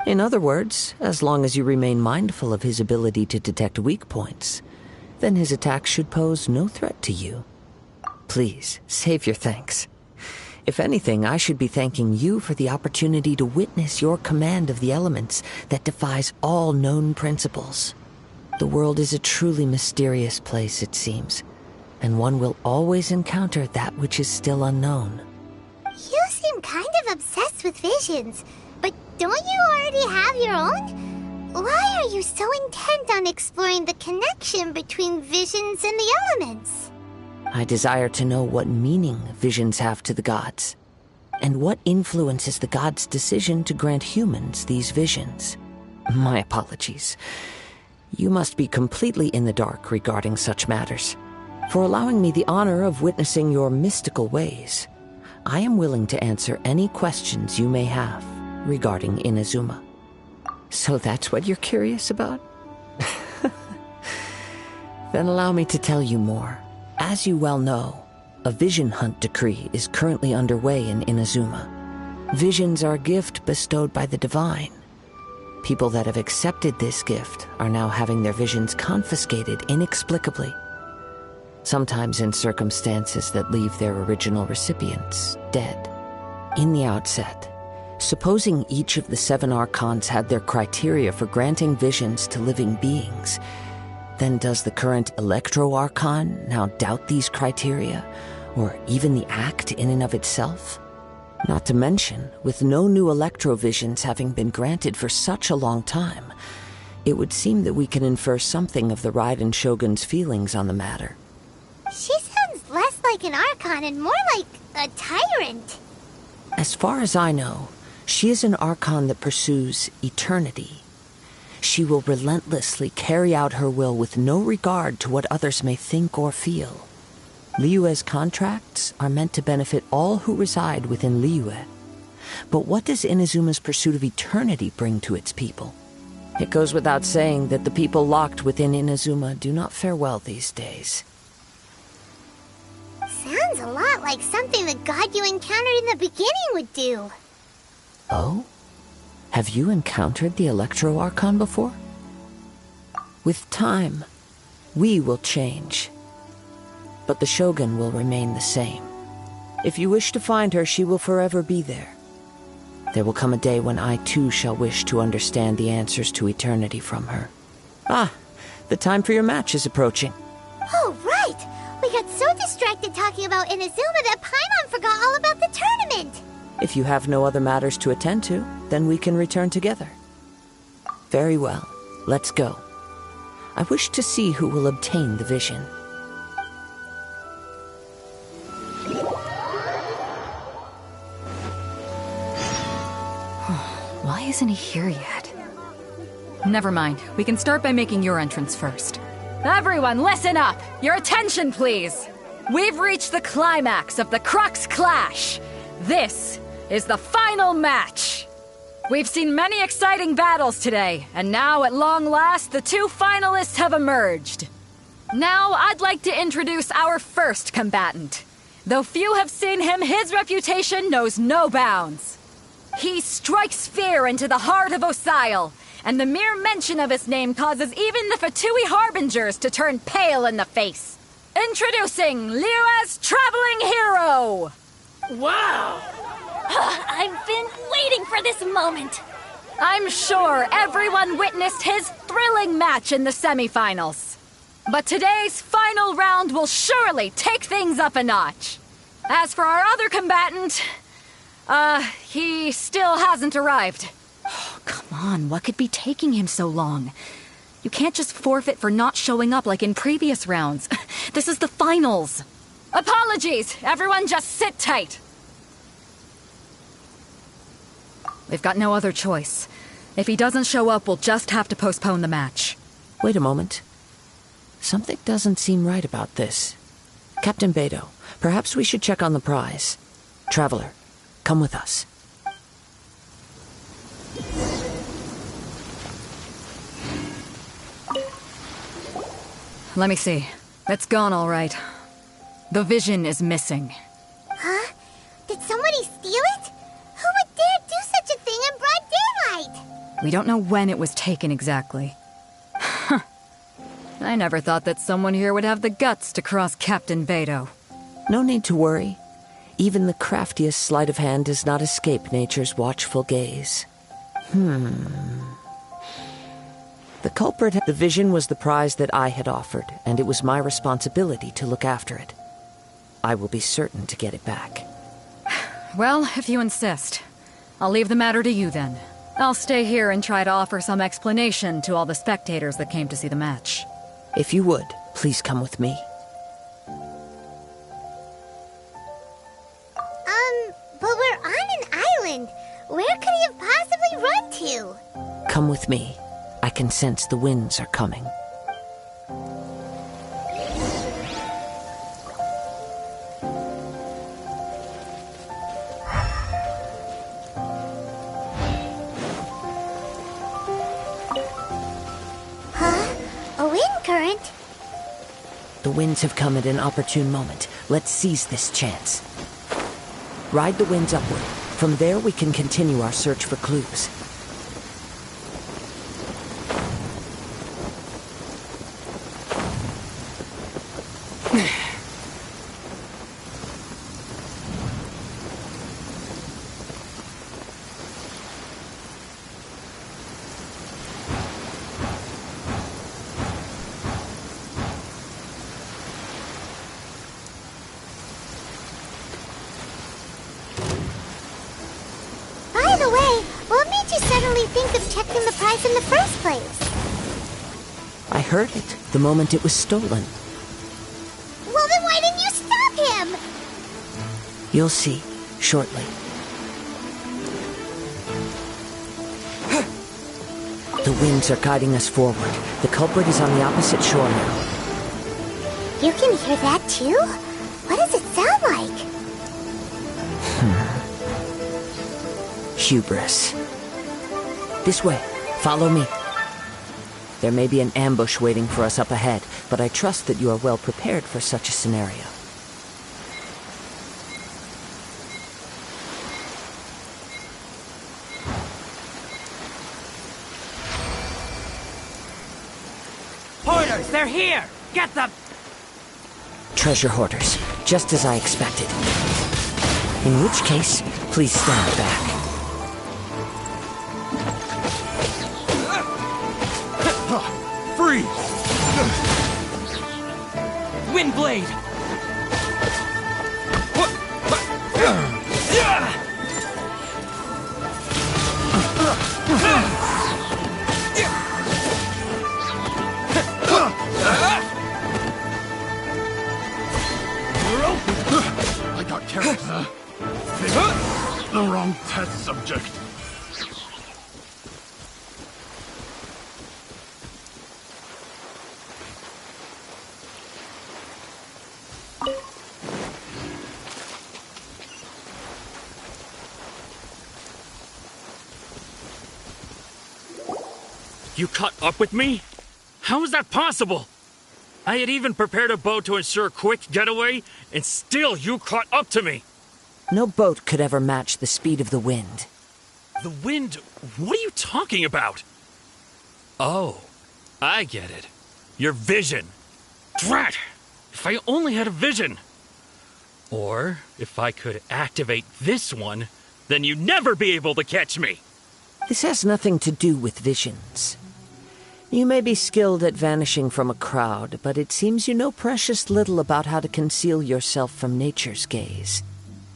In other words, as long as you remain mindful of his ability to detect weak points, then his attack should pose no threat to you. Please, save your thanks. If anything, I should be thanking you for the opportunity to witness your command of the elements that defies all known principles. The world is a truly mysterious place, it seems, and one will always encounter that which is still unknown.
You seem kind of obsessed with visions, but don't you already have your own? Why are you so intent on exploring the connection between visions and the elements?
I desire to know what meaning visions have to the gods, and what influences the gods' decision to grant humans these visions. My apologies. You must be completely in the dark regarding such matters. For allowing me the honor of witnessing your mystical ways, I am willing to answer any questions you may have regarding Inazuma. So that's what you're curious about? Then allow me to tell you more. As you well know, a vision hunt decree is currently underway in Inazuma. Visions are a gift bestowed by the divine. People that have accepted this gift are now having their visions confiscated inexplicably, sometimes in circumstances that leave their original recipients dead. In the outset, supposing each of the 7 archons had their criteria for granting visions to living beings, then does the current Electro Archon now doubt these criteria, or even the act in and of itself? Not to mention, with no new electrovisions having been granted for such a long time, it would seem that we can infer something of the Raiden Shogun's feelings on the matter.
She sounds less like an Archon and more like a tyrant.
As far as I know, she is an Archon that pursues eternity. She will relentlessly carry out her will with no regard to what others may think or feel. Liyue's contracts are meant to benefit all who reside within Liyue. But what does Inazuma's pursuit of eternity bring to its people? It goes without saying that the people locked within Inazuma do not fare well these days.
Sounds a lot like something the god you encountered in the beginning would do.
Oh? Have you encountered the Electro Archon before? With time, we will change. But the Shogun will remain the same. If you wish to find her, she will forever be there. There will come a day when I too shall wish to understand the answers to eternity from her. Ah, the time for your match is approaching.
Oh, right! We got so distracted talking about Inazuma that Paimon forgot all about the tournament!
If you have no other matters to attend to, then we can return together. Very well, let's go. I wish to see who will obtain the vision.
Why isn't he here yet? Never mind. We can start by making your entrance first. Everyone, listen up! Your attention, please! We've reached the climax of the Crux Clash! This is the final match! We've seen many exciting battles today, and now, at long last, the two finalists have emerged. Now, I'd like to introduce our first combatant. Though few have seen him, his reputation knows no bounds. He strikes fear into the heart of Osile, and the mere mention of his name causes even the Fatui Harbingers to turn pale in the face. Introducing Liyue's traveling hero!
Wow!
I've been waiting for this moment.
I'm sure everyone witnessed his thrilling match in the semifinals. But today's final round will surely take things up a notch. As for our other combatant, he still hasn't arrived. Oh, come on, what could be taking him so long? You can't just forfeit for not showing up like in previous rounds. This is the finals. Apologies, everyone just sit tight. We've got no other choice. If he doesn't show up, we'll just have to postpone the match.
Wait a moment. Something doesn't seem right about this. Captain Beidou, perhaps we should check on the prize. Traveler, come with us.
Let me see. It's gone all right. The vision is missing.
Huh? Did somebody steal it? Who would dare do such a thing in broad daylight?
We don't know when it was taken exactly. I never thought that someone here would have the guts to cross Captain Beidou.
No need to worry. Even the craftiest sleight of hand does not escape nature's watchful gaze. The culprit, the vision was the prize that I had offered, and it was my responsibility to look after it. I will be certain to get it back.
Well, if you insist. I'll leave the matter to you then. I'll stay here and try to offer some explanation to all the spectators that came to see the match.
If you would, please come with me.
But we're on an island. Where could he have possibly run to?
Come with me. I can sense the winds are coming.
Huh? A wind current?
The winds have come at an opportune moment. Let's seize this chance. Ride the winds upward. From there we can continue our search for clues.
wouldn't have checked in the prize in the first place.
I heard it the moment it was stolen.
Well, then why didn't you stop him?
You'll see shortly. The winds are guiding us forward. The culprit is on the opposite shore now.
You can hear that too? What does it sound like?
Hubris. This way. Follow me. There may be an ambush waiting for us up ahead, but I trust that you are well prepared for such a scenario.
Hoarders, they're here! Get them!
Treasure hoarders, just as I expected. In which case, please stand back.
Freeze! Windblade!
I got carried. The wrong test subject.
You caught up with me? How is that possible? I had even prepared a boat to ensure a quick getaway, and still you caught up to me!
No boat could ever match the speed of the wind.
The wind? What are you talking about? Oh, I get it. Your vision. Drat! If I only had a vision! Or, if I could activate this one, then you'd never be able to catch me!
This has nothing to do with visions. You may be skilled at vanishing from a crowd, but it seems you know precious little about how to conceal yourself from nature's gaze.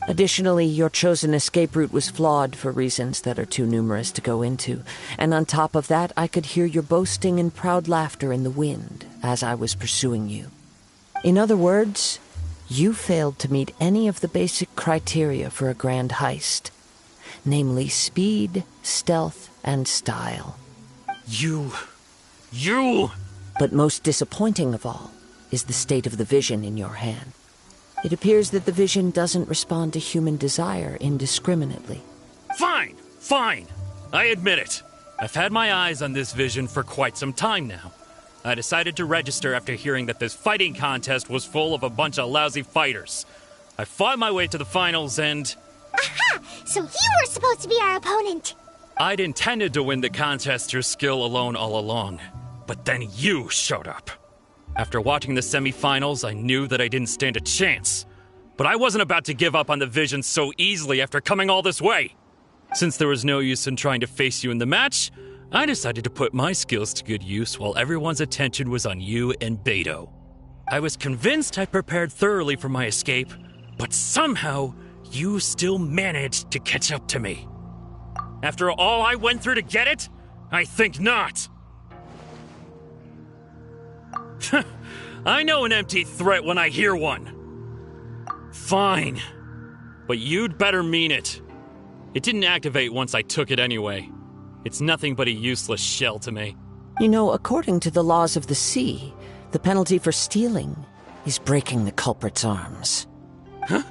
Additionally, your chosen escape route was flawed for reasons that are too numerous to go into, and on top of that, I could hear your boasting and proud laughter in the wind as I was pursuing you. In other words, you failed to meet any of the basic criteria for a grand heist, namely speed, stealth, and style.
You...
But most disappointing of all is the state of the vision in your hand. It appears that the vision doesn't respond to human desire indiscriminately.
Fine! I admit it. I've had my eyes on this vision for quite some time now. I decided to register after hearing that this fighting contest was full of a bunch of lousy fighters. I fought my way to the finals and...
Aha! So you were supposed to be our opponent!
I'd intended to win the contest through skill alone all along. But then you showed up. After watching the semifinals, I knew that I didn't stand a chance. But I wasn't about to give up on the vision so easily after coming all this way. Since there was no use in trying to face you in the match, I decided to put my skills to good use while everyone's attention was on you and Beto. I was convinced I prepared thoroughly for my escape, but somehow you still managed to catch up to me. After all I went through to get it? I think not. I know an empty threat when I hear one. Fine. But you'd better mean it. It didn't activate once I took it anyway. It's nothing but a useless shell to me.
You know, according to the laws of the sea, the penalty for stealing is breaking the culprit's arms.
Huh?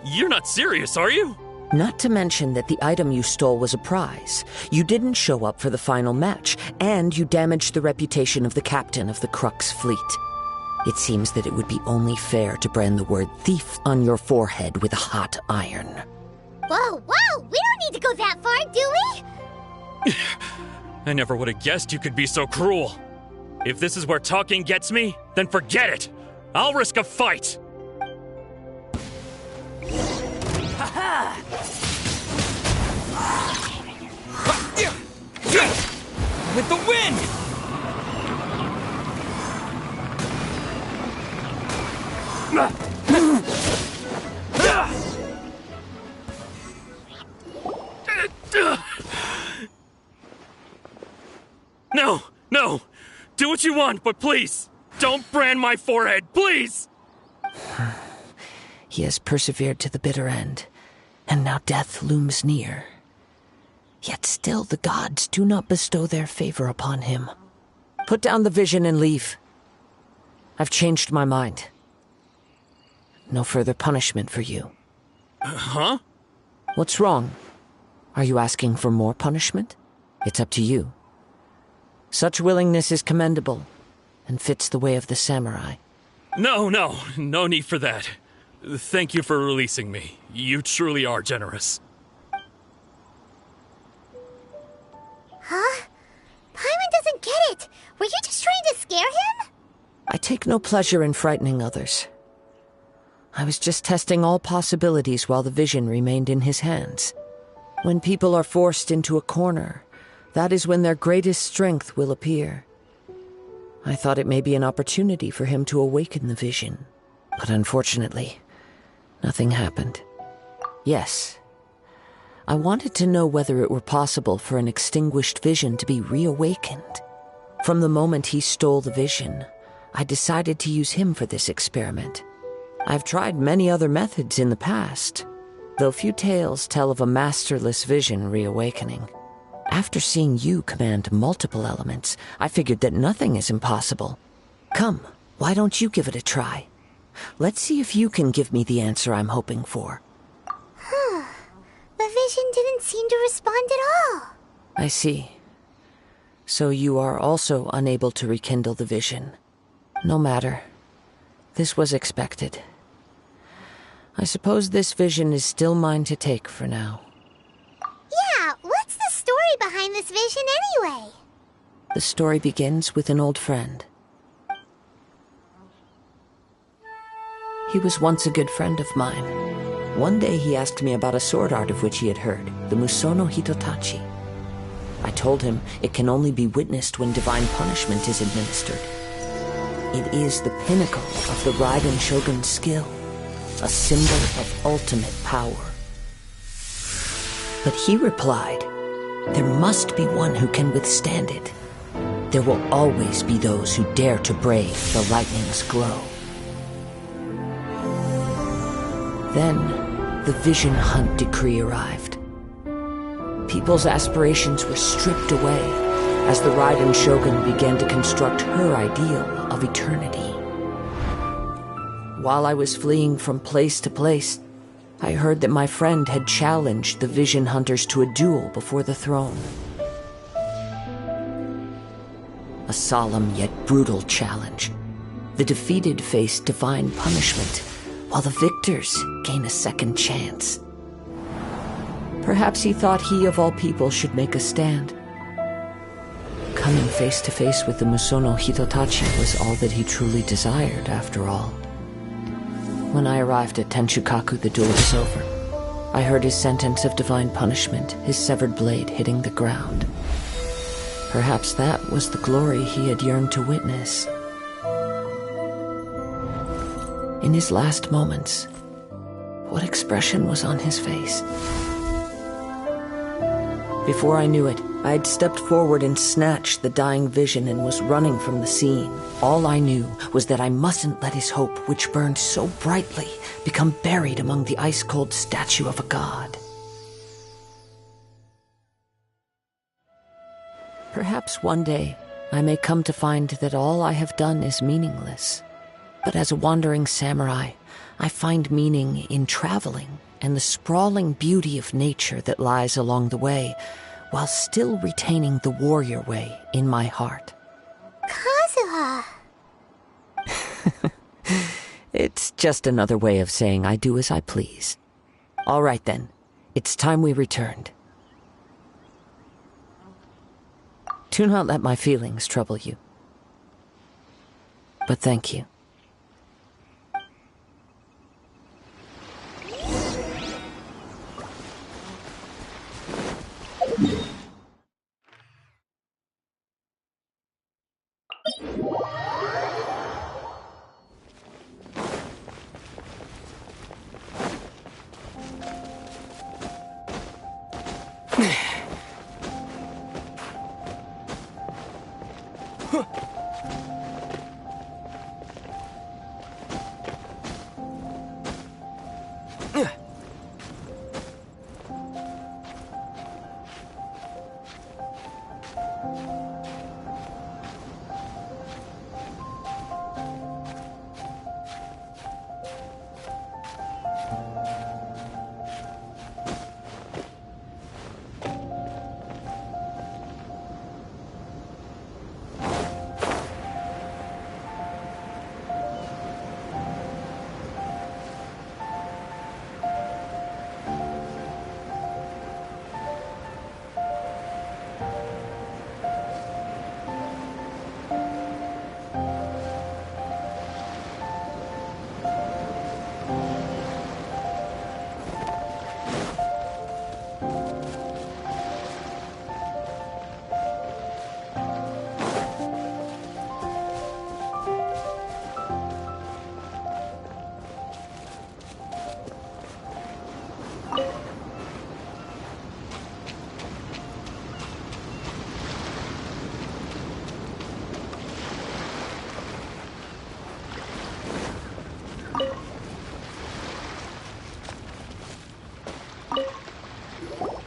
You're not serious, are you?
Not to mention that the item you stole was a prize. You didn't show up for the final match, and you damaged the reputation of the captain of the Crux fleet. It seems that it would be only fair to brand the word thief on your forehead with a hot iron.
Whoa! We don't need to go that far, do we?
I never would have guessed you could be so cruel. If this is where talking gets me, then forget it. I'll risk a fight.
With the wind!
No, no! Do what you want, but please, don't brand my forehead, please!
He has persevered to the bitter end, and now death looms near. Yet still the gods do not bestow their favor upon him. Put down the vision and leave. I've changed my mind. No further punishment for you.
Huh?
What's wrong? Are you asking for more punishment? It's up to you. Such willingness is commendable, and fits the way of the samurai.
No need for that. Thank you for releasing me. You truly are generous.
Huh? Paimon doesn't get it! Were you just trying to scare him?
I take no pleasure in frightening others. I was just testing all possibilities while the vision remained in his hands. When people are forced into a corner, that is when their greatest strength will appear. I thought it may be an opportunity for him to awaken the vision, but unfortunately, nothing happened. Yes, I wanted to know whether it were possible for an extinguished vision to be reawakened. From the moment he stole the vision, I decided to use him for this experiment. I've tried many other methods in the past, though few tales tell of a masterless vision reawakening. After seeing you command multiple elements, I figured that nothing is impossible. Come, why don't you give it a try? Let's see if you can give me the answer I'm hoping for.
The vision didn't seem to respond at all.
I see. So you are also unable to rekindle the vision. No matter. This was expected. I suppose this vision is still mine to take for now.
Yeah, what's the story behind this vision anyway?
The story begins with an old friend. He was once a good friend of mine. One day he asked me about a sword art of which he had heard, the Musono Hitotachi. I told him it can only be witnessed when divine punishment is administered. It is the pinnacle of the Raiden Shogun's skill, a symbol of ultimate power. But he replied, there must be one who can withstand it. There will always be those who dare to brave the lightning's glow. Then, the Vision Hunt decree arrived. People's aspirations were stripped away as the Raiden Shogun began to construct her ideal of eternity. While I was fleeing from place to place, I heard that my friend had challenged the Vision Hunters to a duel before the throne. A solemn yet brutal challenge. The defeated face divine punishment, while the victors gain a second chance. Perhaps he thought he of all people should make a stand. Coming face to face with the Musono Hitotachi was all that he truly desired, after all. When I arrived at Tenchukaku, the duel was over. I heard his sentence of divine punishment, his severed blade hitting the ground. Perhaps that was the glory he had yearned to witness. In his last moments, what expression was on his face? Before I knew it, I had stepped forward and snatched the dying vision and was running from the scene. All I knew was that I mustn't let his hope, which burned so brightly, become buried among the ice-cold statue of a god. Perhaps one day I may come to find that all I have done is meaningless. But as a wandering samurai, I find meaning in traveling and the sprawling beauty of nature that lies along the way, while still retaining the warrior way in my heart.
Kazuha!
It's just another way of saying I do as I please. All right then, it's time we returned. Do not let my feelings trouble you. But thank you.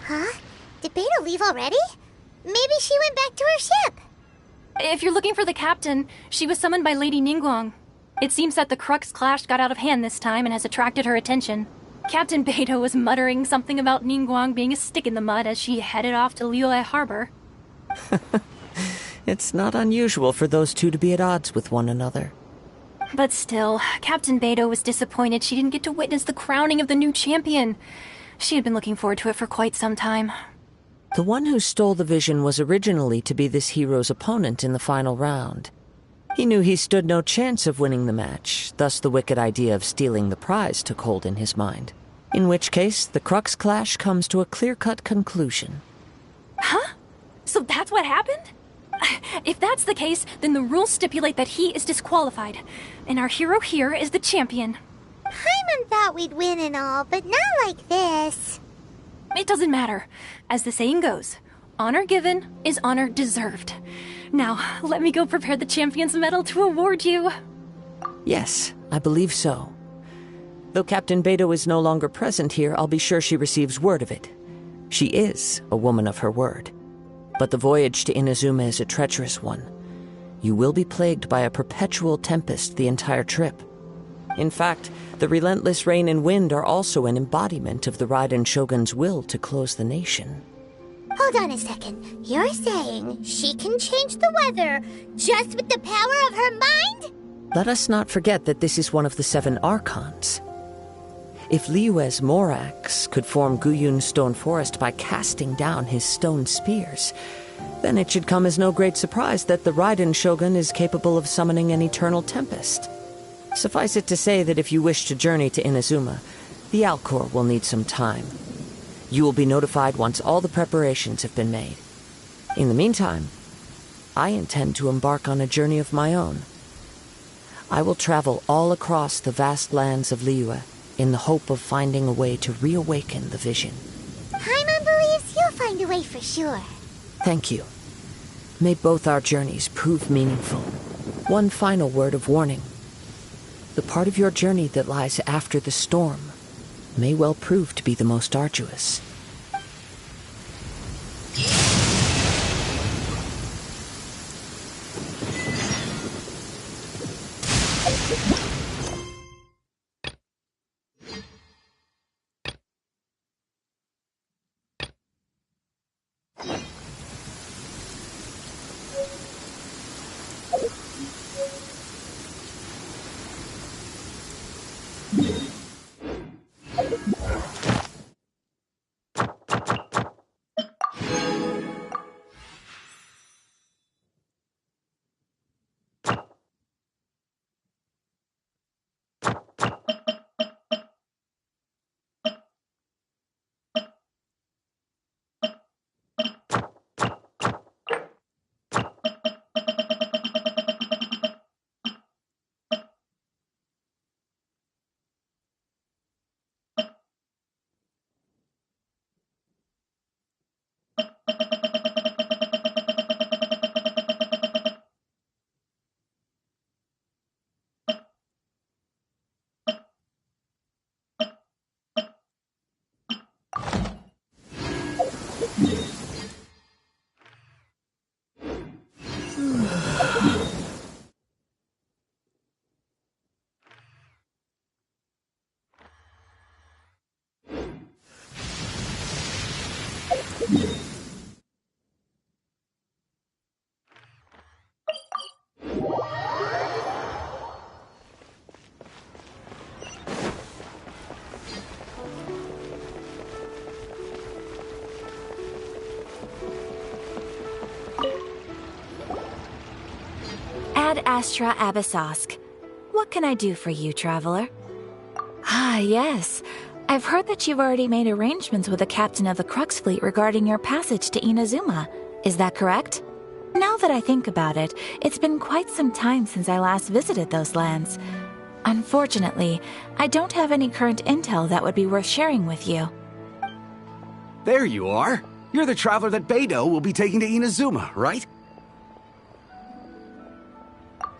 Huh? Did Beta leave already? Maybe she went back to her ship.
If you're looking for the captain, she was summoned by Lady Ningguang. It seems that the Crux clash got out of hand this time and has attracted her attention. Captain Beidou was muttering something about Ningguang being a stick in the mud as she headed off to Liyue Harbor.
It's not unusual for those two to be at odds with one another.
But still, Captain Beidou was disappointed she didn't get to witness the crowning of the new champion. She had been looking forward to it for quite some time.
The one who stole the vision was originally to be this hero's opponent in the final round. He knew he stood no chance of winning the match, thus the wicked idea of stealing the prize took hold in his mind. In which case, the Crux clash comes to a clear-cut conclusion.
Huh? So that's what happened? If that's the case, then the rules stipulate that he is disqualified, and our hero here is the champion.
Paimon thought we'd win and all, but not like this.
It doesn't matter. As the saying goes, honor given is honor deserved. Now, let me go prepare the champion's medal to award you.
Yes, I believe so. Though Captain Beidou is no longer present here, I'll be sure she receives word of it. She is a woman of her word. But the voyage to Inazuma is a treacherous one. You will be plagued by a perpetual tempest the entire trip. In fact, the relentless rain and wind are also an embodiment of the Raiden Shogun's will to close the nation.
Hold on a second. You're saying she can change the weather just with the power of her mind?
Let us not forget that this is one of the 7 Archons. If Liyue's Morax could form Guyun's stone forest by casting down his stone spears, then it should come as no great surprise that the Raiden Shogun is capable of summoning an eternal tempest. Suffice it to say that if you wish to journey to Inazuma, the Alcor will need some time. You will be notified once all the preparations have been made. In the meantime, I intend to embark on a journey of my own. I will travel all across the vast lands of Liyue in the hope of finding a way to reawaken the vision.
Paimon believes you'll find a way for sure.
Thank you. May both our journeys prove meaningful. One final word of warning. The part of your journey that lies after the storm may well prove to be the most arduous.
Ad Astra Abyssosque. What can I do for you, traveler? Ah, yes. I've heard that you've already made arrangements with the captain of the Crux fleet regarding your passage to Inazuma. Is that correct? Now that I think about it, it's been quite some time since I last visited those lands. Unfortunately, I don't have any current intel that would be worth sharing with you.
There you are. You're the traveler that Beidou will be taking to Inazuma, right?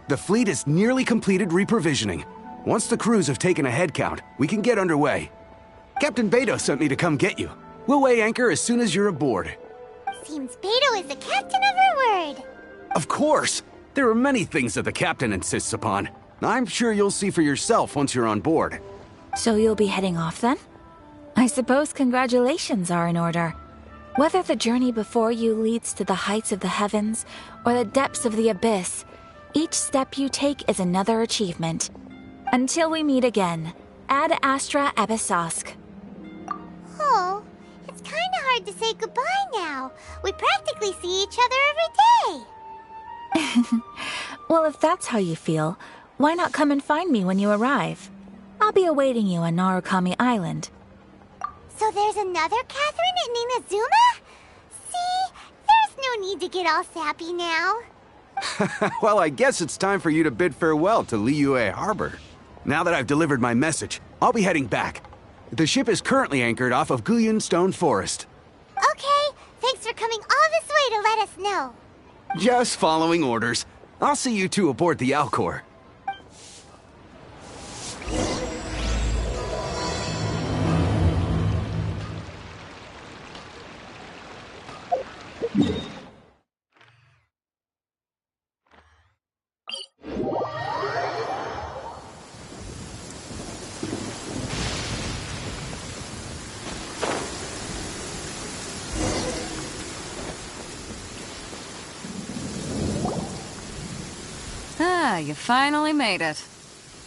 The fleet is nearly completed reprovisioning. Once the crews have taken a head count, we can get underway. Captain Beidou sent me to come get you. We'll weigh anchor as soon as you're aboard.
Seems Beidou is the captain of her word.
Of course! There are many things that the captain insists upon. I'm sure you'll see for yourself once you're on board.
So you'll be heading off then? I suppose congratulations are in order. Whether the journey before you leads to the heights of the heavens or the depths of the abyss, each step you take is another achievement. Until we meet again, Ad Astra Abyssosque.
Oh, it's kinda hard to say goodbye now. We practically see each other every day.
Well, if that's how you feel, why not come and find me when you arrive? I'll be awaiting you on Narukami Island.
So there's another Catherine in Inazuma? See, there's no need to get all sappy now.
Well, I guess it's time for you to bid farewell to Liyue Harbor. Now that I've delivered my message, I'll be heading back. The ship is currently anchored off of Guyun Stone Forest.
Okay, thanks for coming all this way to let us know.
Just following orders. I'll see you two aboard the Alcor.
Ah, you finally made it.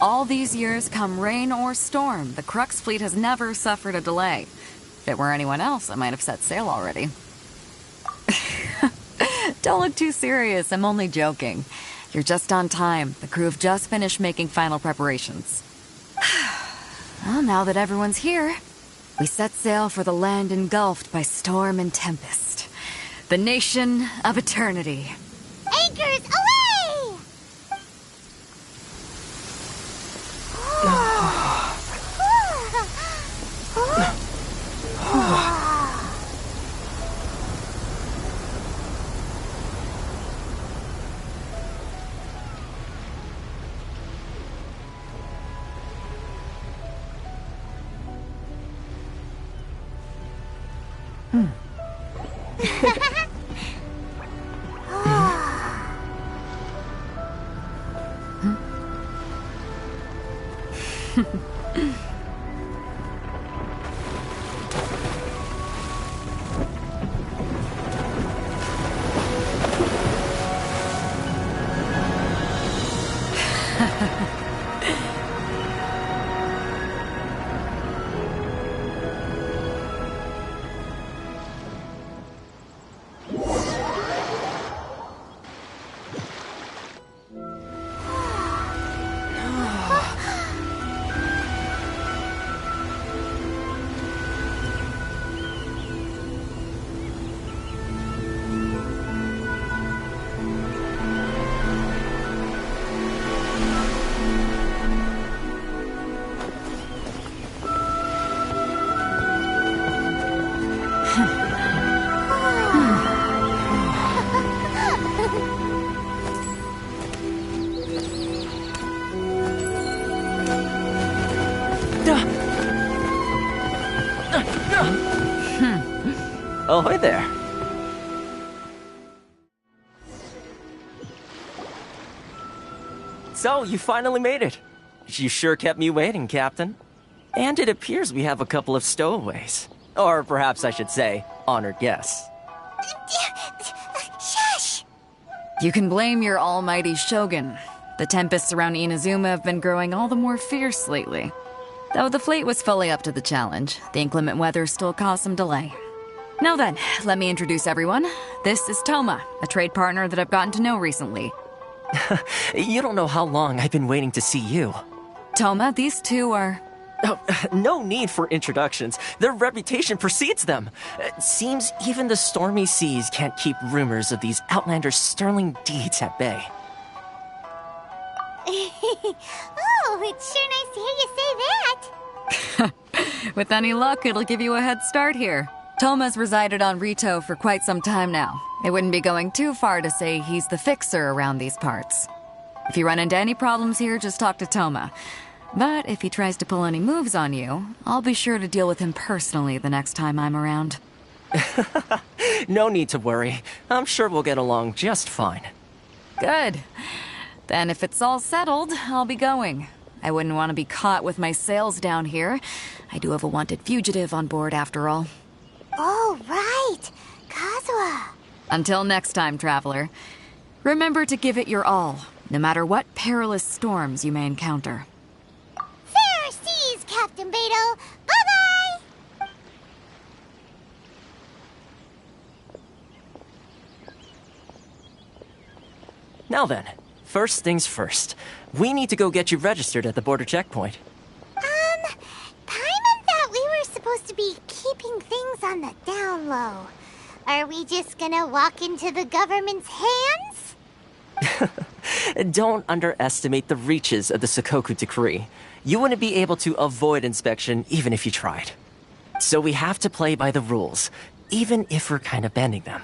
All these years, come rain or storm, the Crux fleet has never suffered a delay. If it were anyone else, I might have set sail already. Don't look too serious, I'm only joking. You're just on time. The crew have just finished making final preparations. Well, now that everyone's here, we set sail for the land engulfed by storm and tempest. The nation of eternity.
Anchors away!
Ahoy there. So, you finally made it. You sure kept me waiting, Captain. And it appears we have a couple of stowaways. Or perhaps I should say, honored guests.
Shush!
You can blame your almighty shogun. The tempests around Inazuma have been growing all the more fierce lately. Though the fleet was fully up to the challenge, the inclement weather still caused some delay. Now then, let me introduce everyone. This is Toma, a trade partner that I've gotten to know recently.
You don't know how long I've been waiting to see you.
Toma, these two are...
Oh, no need for introductions. Their reputation precedes them. Seems even the stormy seas can't keep rumors of these outlanders' sterling deeds at bay.
Oh, it's sure nice to hear you say that.
With any luck, it'll give you a head start here. Toma's resided on Rito for quite some time now. It wouldn't be going too far to say he's the fixer around these parts. If you run into any problems here, just talk to Toma. But if he tries to pull any moves on you, I'll be sure to deal with him personally the next time I'm around.
No need to worry. I'm sure we'll get along just fine.
Good. Then if it's all settled, I'll be going. I wouldn't want to be caught with my sails down here. I do have a wanted fugitive on board after all.
Oh, right. Kazuha.
Until next time, traveler. Remember to give it your all, no matter what perilous storms you may encounter.
Fair seas, Captain Beidou. Bye-bye!
Now then, first things first. We need to go get you registered at the border checkpoint.
Paimon thought we were supposed to be keeping things on the down low. Are we just gonna walk into the government's hands?
Don't underestimate the reaches of the Sakoku Decree. You wouldn't be able to avoid inspection even if you tried. So we have to play by the rules, even if we're kind of bending them.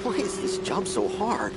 Why is this job so hard?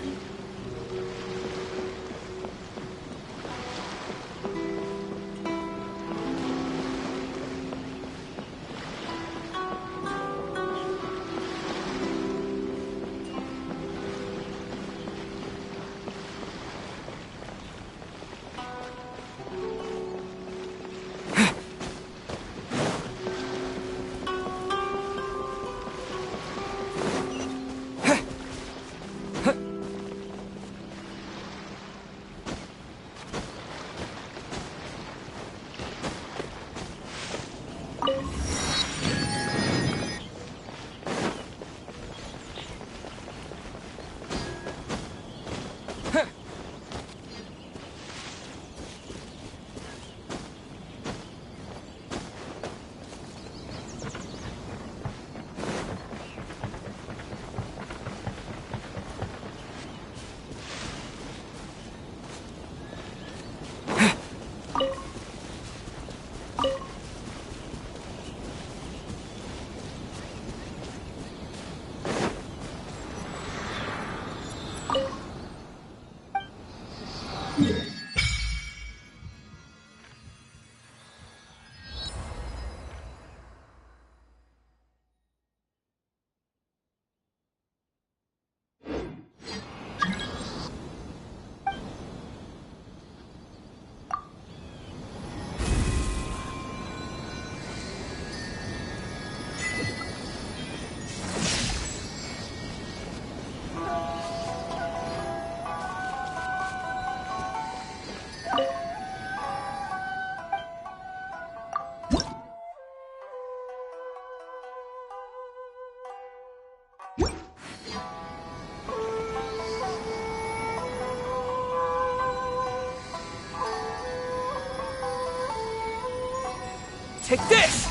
Take this!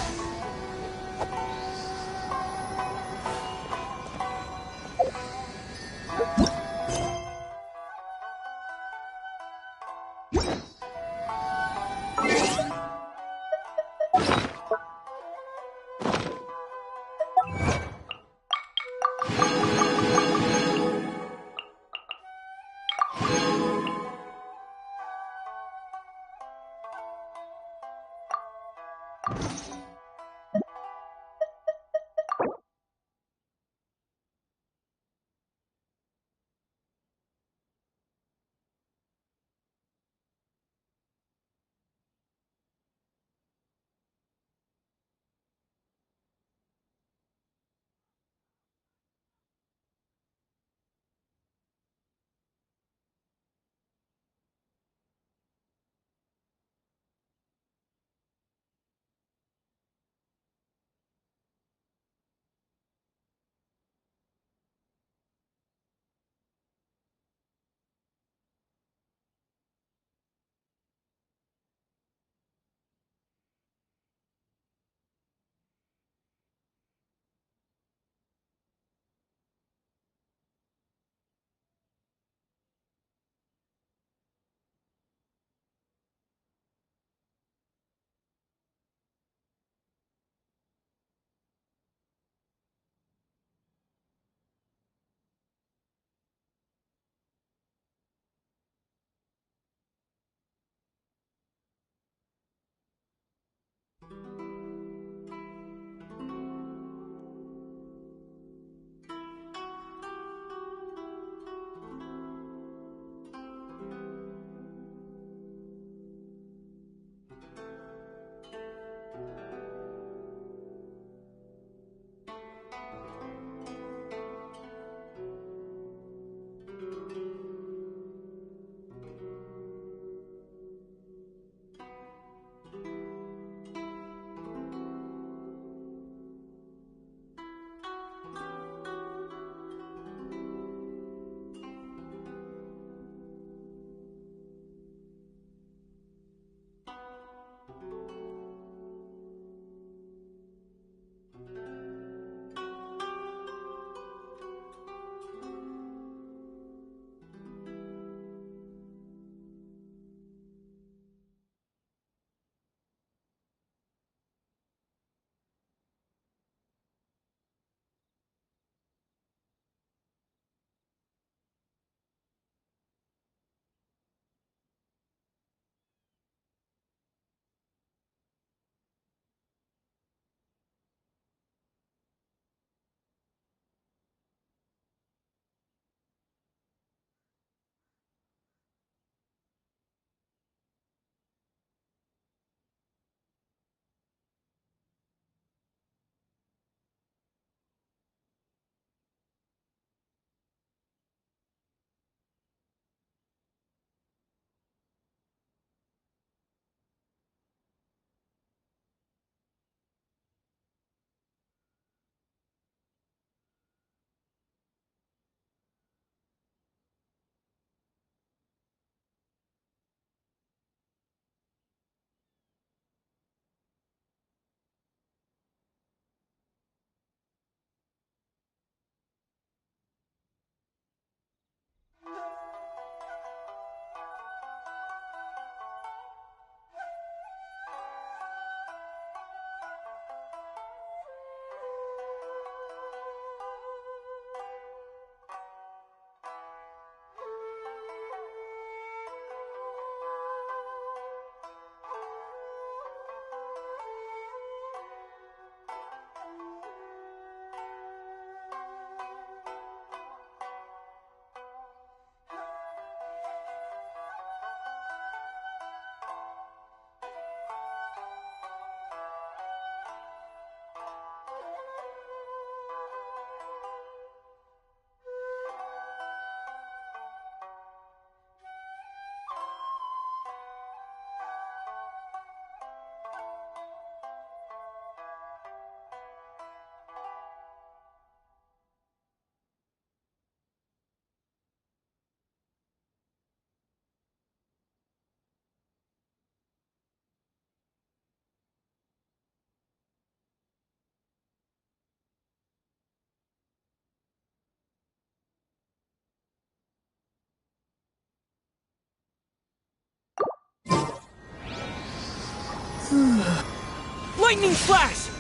Lightning flash!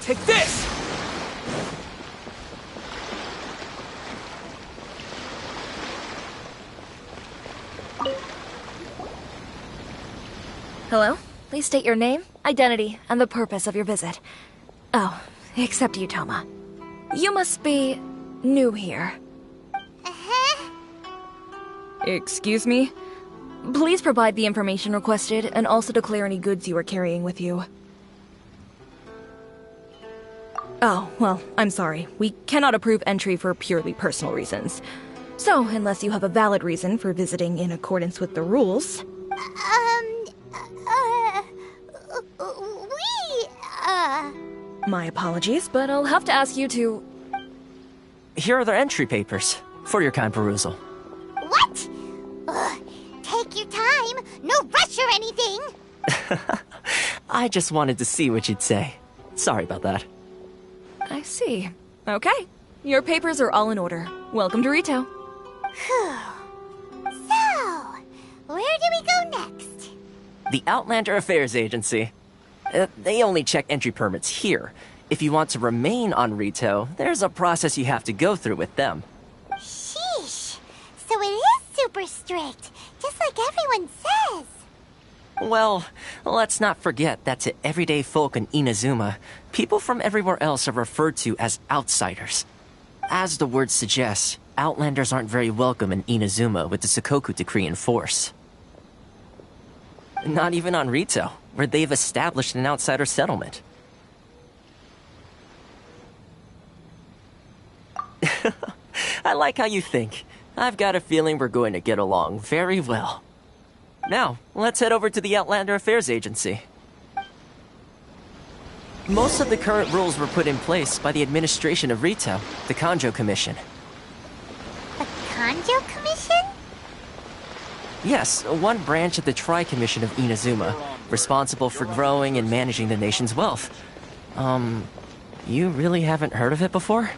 Take this!
Hello? Please state your name, identity, and the purpose of your visit. Oh, except you, Toma. You must be new here. Excuse me? Please provide the information requested and also declare any goods you are carrying with you. Oh, well, I'm sorry. We cannot approve entry for purely personal reasons. So, unless you have a valid reason for visiting in accordance with the rules... My apologies, but I'll have to ask you to...
Here are their entry papers, for your kind perusal.
What? Ugh, take your time. No rush or anything.
I just wanted to see what you'd say. Sorry about that.
I see. Okay. Your papers are all in order. Welcome to Rito.
So, where do we go next?
The Outlander Affairs Agency. They only check entry permits here. If you want to remain on Rito, there's a process you have to go through with them.
Sheesh. So it is super strict, just like everyone says.
Well, let's not forget that to everyday folk in Inazuma, people from everywhere else are referred to as outsiders. As the word suggests, Outlanders aren't very welcome in Inazuma with the Sakoku Decree in force. Not even on Rito, where they've established an outsider settlement. I like how you think. I've got a feeling we're going to get along very well. Now, let's head over to the Outlander Affairs Agency. Most of the current rules were put in place by the administration of Rito, the Kanjo Commission.
The Kanjo Commission?
Yes, one branch of the Tri-Commission of Inazuma, responsible for growing and managing the nation's wealth. You really haven't heard of it before?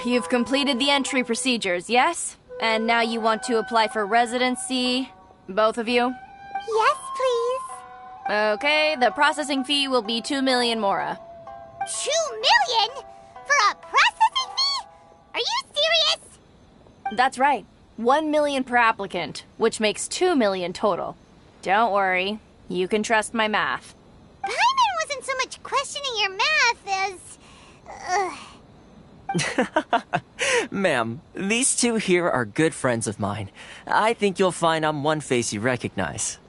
You've completed the entry procedures, yes? And now you want to apply for residency? Both of you?
Yes, please.
Okay, the processing fee will be 2 million mora.
2 million? For a processing fee? Are you serious?
That's right. 1 million per applicant, which makes 2 million total. Don't worry, you can trust my math.
Paimon wasn't so much questioning your math as...
Ma'am, these two here are good friends of mine. I think you'll find I'm one face you recognize.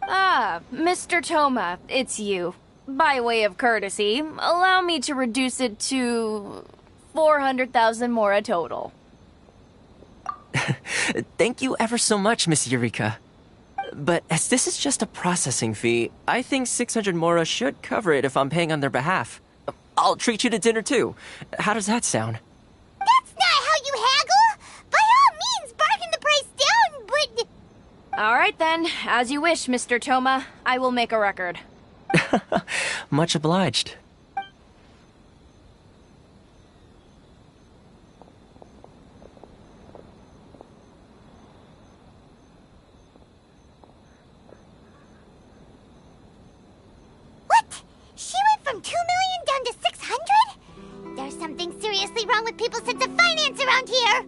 Ah, Mr. Toma, it's you. By way of courtesy, allow me to reduce it to 400,000 mora total.
Thank you ever so much, Miss Eureka. But as this is just a processing fee, I think 600 mora should cover it if I'm paying on their behalf. I'll treat you to dinner too. How does that sound?
That's not how you haggle! By all means, bargain the price down, but...
Alright then, as you wish, Mr. Toma. I will make a record.
Much obliged.
from 2 million down to 600? There's something seriously wrong with people's sense of finance around here!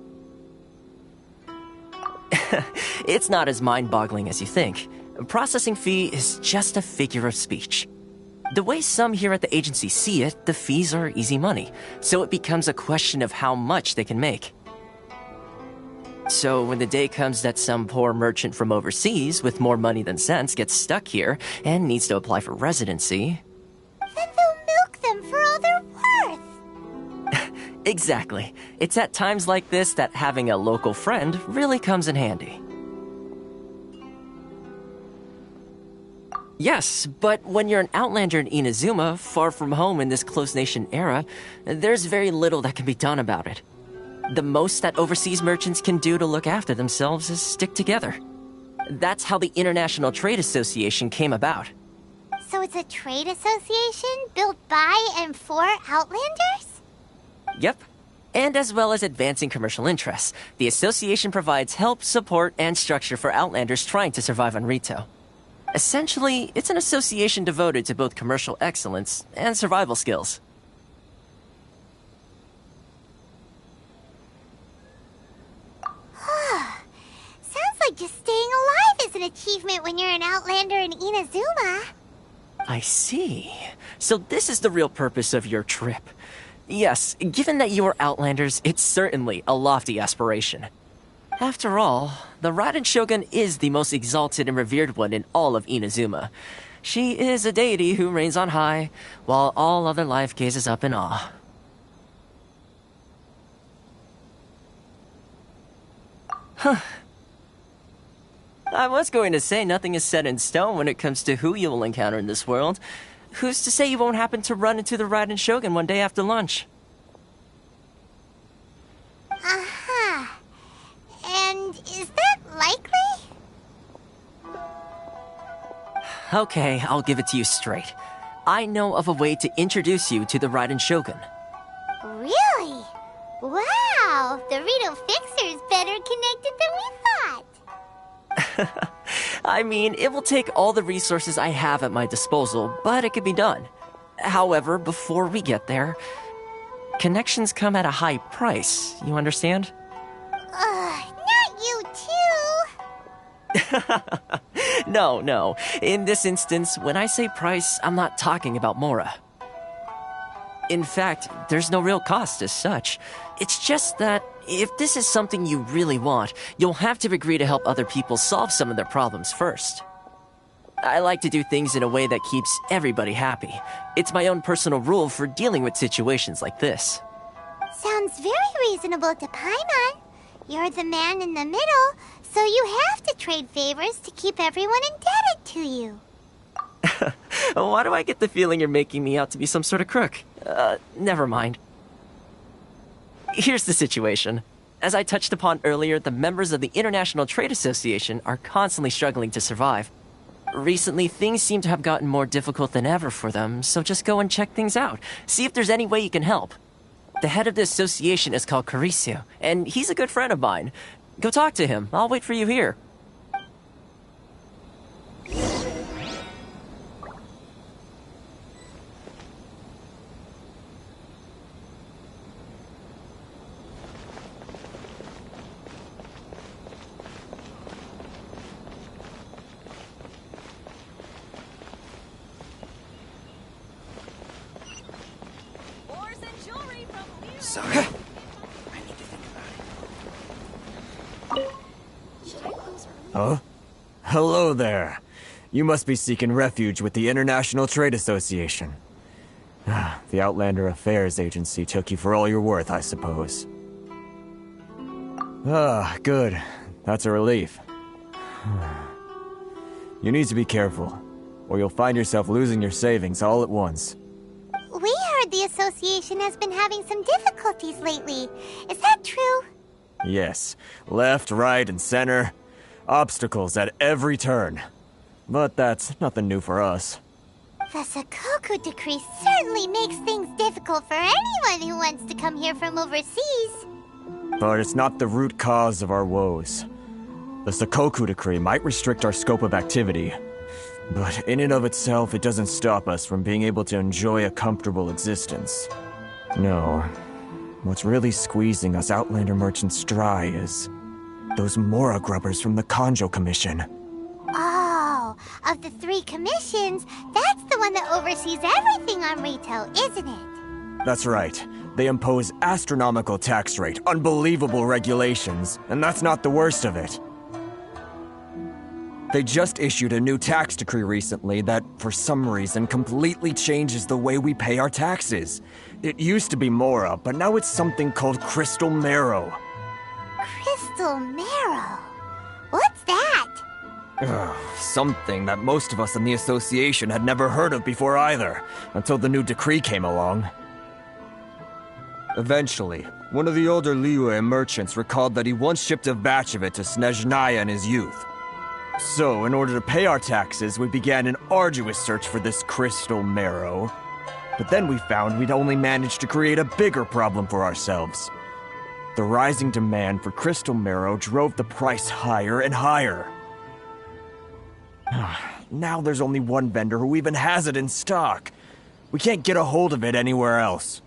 It's not as mind-boggling as you think. Processing fee is just a figure of speech. The way some here at the agency see it, the fees are easy money, so it becomes a question of how much they can make. So when the day comes that some poor merchant from overseas with more money than sense gets stuck here and needs to apply for residency...
Then they'll milk them for all they're worth!
Exactly. It's at times like this that having a local friend really comes in handy. Yes, but when you're an outlander in Inazuma, far from home in this close nation era, there's very little that can be done about it. The most that overseas merchants can do to look after themselves is stick together. That's how the International Trade Association came about.
So it's a trade association built by and for Outlanders?
Yep. And as well as advancing commercial interests, the association provides help, support, and structure for Outlanders trying to survive on Rito. Essentially, it's an association devoted to both commercial excellence and survival skills.
Sounds like just staying alive is an achievement when you're an Outlander in Inazuma.
I see. So this is the real purpose of your trip. Yes, given that you are Outlanders, it's certainly a lofty aspiration. After all, the Raiden Shogun is the most exalted and revered one in all of Inazuma. She is a deity who reigns on high, while all other life gazes up in awe. Huh. I was going to say nothing is set in stone when it comes to who you will encounter in this world. Who's to say you won't happen to run into the Raiden Shogun one day after lunch?
Uh-huh. And is that likely?
Okay, I'll give it to you straight. I know of a way to introduce you to the Raiden Shogun.
Really? Wow, the Rito Fixer's better connected than we thought.
I mean, it will take all the resources I have at my disposal, but it could be done. However, before we get there, connections come at a high price, you understand?
Not you too!
No. In this instance, when I say price, I'm not talking about Mora. In fact, there's no real cost as such. It's just that if this is something you really want, you'll have to agree to help other people solve some of their problems first. I like to do things in a way that keeps everybody happy. It's my own personal rule for dealing with situations like this.
Sounds very reasonable to Paimon. You're the man in the middle, so you have to trade favors to keep everyone indebted to you.
Why do I get the feeling you're making me out to be some sort of crook? Never mind. Here's the situation. As I touched upon earlier, the members of the International Trade Association are constantly struggling to survive. Recently, things seem to have gotten more difficult than ever for them, so just go and check things out. See if there's any way you can help. The head of the association is called Caricio, and he's a good friend of mine. Go talk to him. I'll wait for you here.
Sorry. I need to think about it.
Huh? Hello there. You must be seeking refuge with the International Trade Association. The Outlander Affairs Agency took you for all you're worth, I suppose. Good. That's a relief. You need to be careful, or you'll find yourself losing your savings all at once.
We heard the association has been having some difficulties lately. Is that true?
Yes. Left, right, and center. Obstacles at every turn. But that's nothing new for us.
The Sakoku decree certainly makes things difficult for anyone who wants to come here from overseas.
But it's not the root cause of our woes. The Sakoku decree might restrict our scope of activity, But in and of itself, it doesn't stop us from being able to enjoy a comfortable existence. No. What's really squeezing us Outlander merchants dry is those Mora grubbers from the Conjo Commission.
Oh, of the 3 commissions, that's the one that oversees everything on retail, isn't it?
That's right. They impose astronomical tax rate, unbelievable regulations, and that's not the worst of it. They just issued a new tax decree recently that, for some reason, completely changes the way we pay our taxes. It used to be Mora, but now it's something called Crystal Marrow.
Crystal Marrow? What's that?
Something that most of us in the association had never heard of before either, until the new decree came along. Eventually, one of the older Liyue merchants recalled that he once shipped a batch of it to Snezhnaya in his youth. So, in order to pay our taxes, we began an arduous search for this crystal marrow. But then we found we'd only managed to create a bigger problem for ourselves. The rising demand for crystal marrow drove the price higher and higher. Now there's only one vendor who even has it in stock. We can't get a hold of it anywhere else.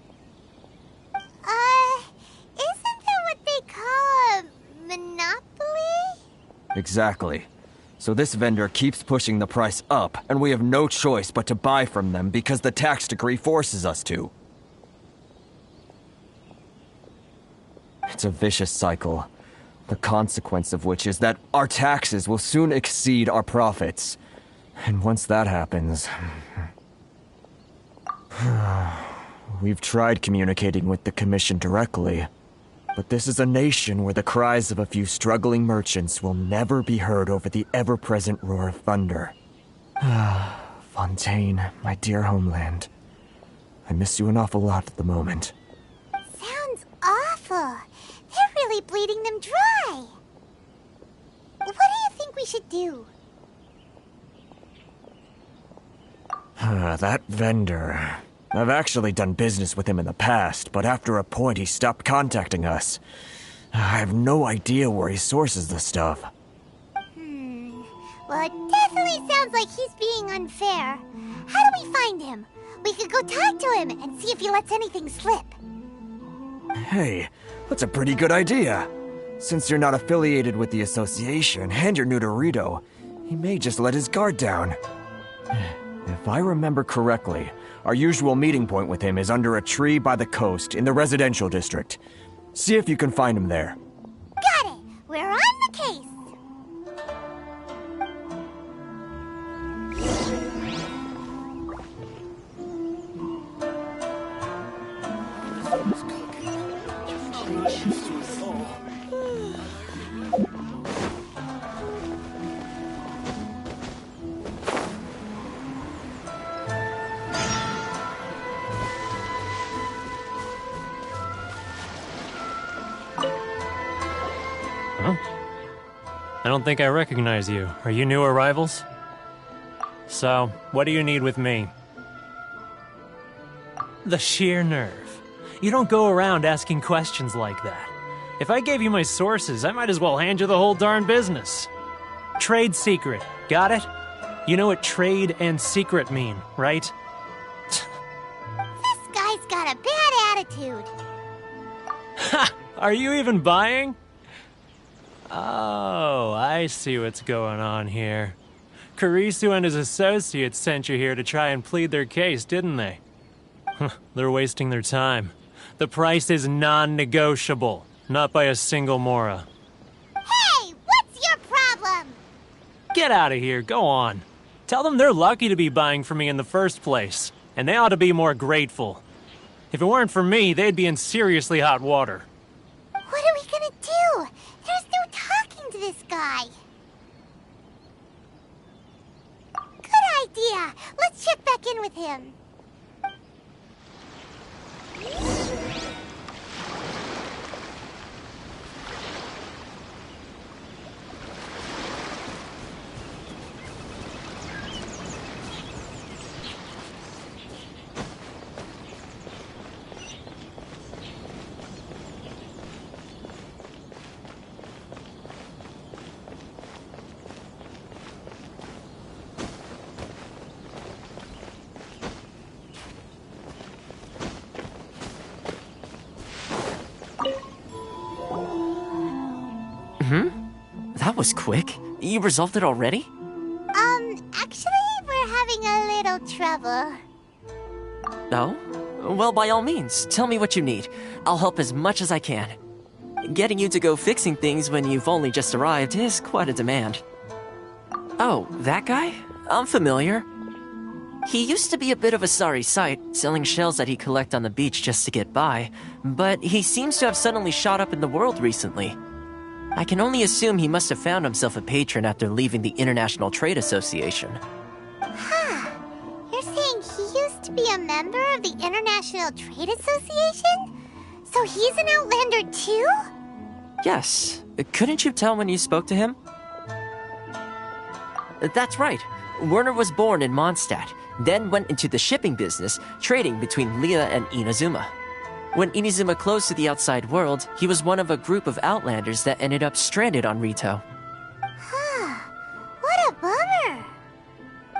Isn't that what they call a monopoly?
Exactly. So this vendor keeps pushing the price up, and we have no choice but to buy from them because the tax decree forces us to. It's a vicious cycle, the consequence of which is that our taxes will soon exceed our profits. And once that happens... We've tried communicating with the Commission directly, but this is a nation where the cries of a few struggling merchants will never be heard over the ever-present roar of thunder. Fontaine, my dear homeland. I miss you an awful lot at the moment.
Sounds awful. They're really bleeding them dry. What do you think we should do?
That vendor... I've actually done business with him in the past, but after a point he stopped contacting us. I have no idea where he sources the stuff.
Well, it definitely sounds like he's being unfair. How do we find him? We could go talk to him and see if he lets anything slip.
Hey, that's a pretty good idea. Since you're not affiliated with the association and you're new to Rito, he may just let his guard down. If I remember correctly, our usual meeting point with him is under a tree by the coast in the residential district. See if you can find him there.
Got it! We're on the case!
I don't think I recognize you. Are you new arrivals? So, what do you need with me? The sheer nerve. You don't go around asking questions like that. If I gave you my sources, I might as well hand you the whole darn business. Trade secret. Got it? You know what trade and secret mean, right?
This guy's got a bad attitude.
Ha! Are you even buying? Oh, I see what's going on here. Kurisu and his associates sent you here to try and plead their case, didn't they? They're wasting their time. The price is non-negotiable, not by a single Mora.
Hey, what's your problem?
Get out of here, go on. Tell them they're lucky to be buying from me in the first place, and they ought to be more grateful. If it weren't for me, they'd be in seriously hot water.
What are we gonna do? There's no talking to this guy. Good idea. Let's check back in with him.
That was quick. You resolved it already?
Actually, we're having a little trouble.
Oh? Well, by all means, tell me what you need. I'll help as much as I can. Getting you to go fixing things when you've only just arrived is quite a demand. Oh, that guy? I'm familiar. He used to be a bit of a sorry sight, selling shells that he'd collect on the beach just to get by, but he seems to have suddenly shot up in the world recently. I can only assume he must have found himself a patron after leaving the International Trade Association.
Huh. You're saying he used to be a member of the International Trade Association? So he's an Outlander too?
Yes. Couldn't you tell when you spoke to him? That's right. Werner was born in Mondstadt, then went into the shipping business, trading between Leah and Inazuma. When Inazuma closed to the outside world, he was one of a group of Outlanders that ended up stranded on Rito.
Huh. What a bummer.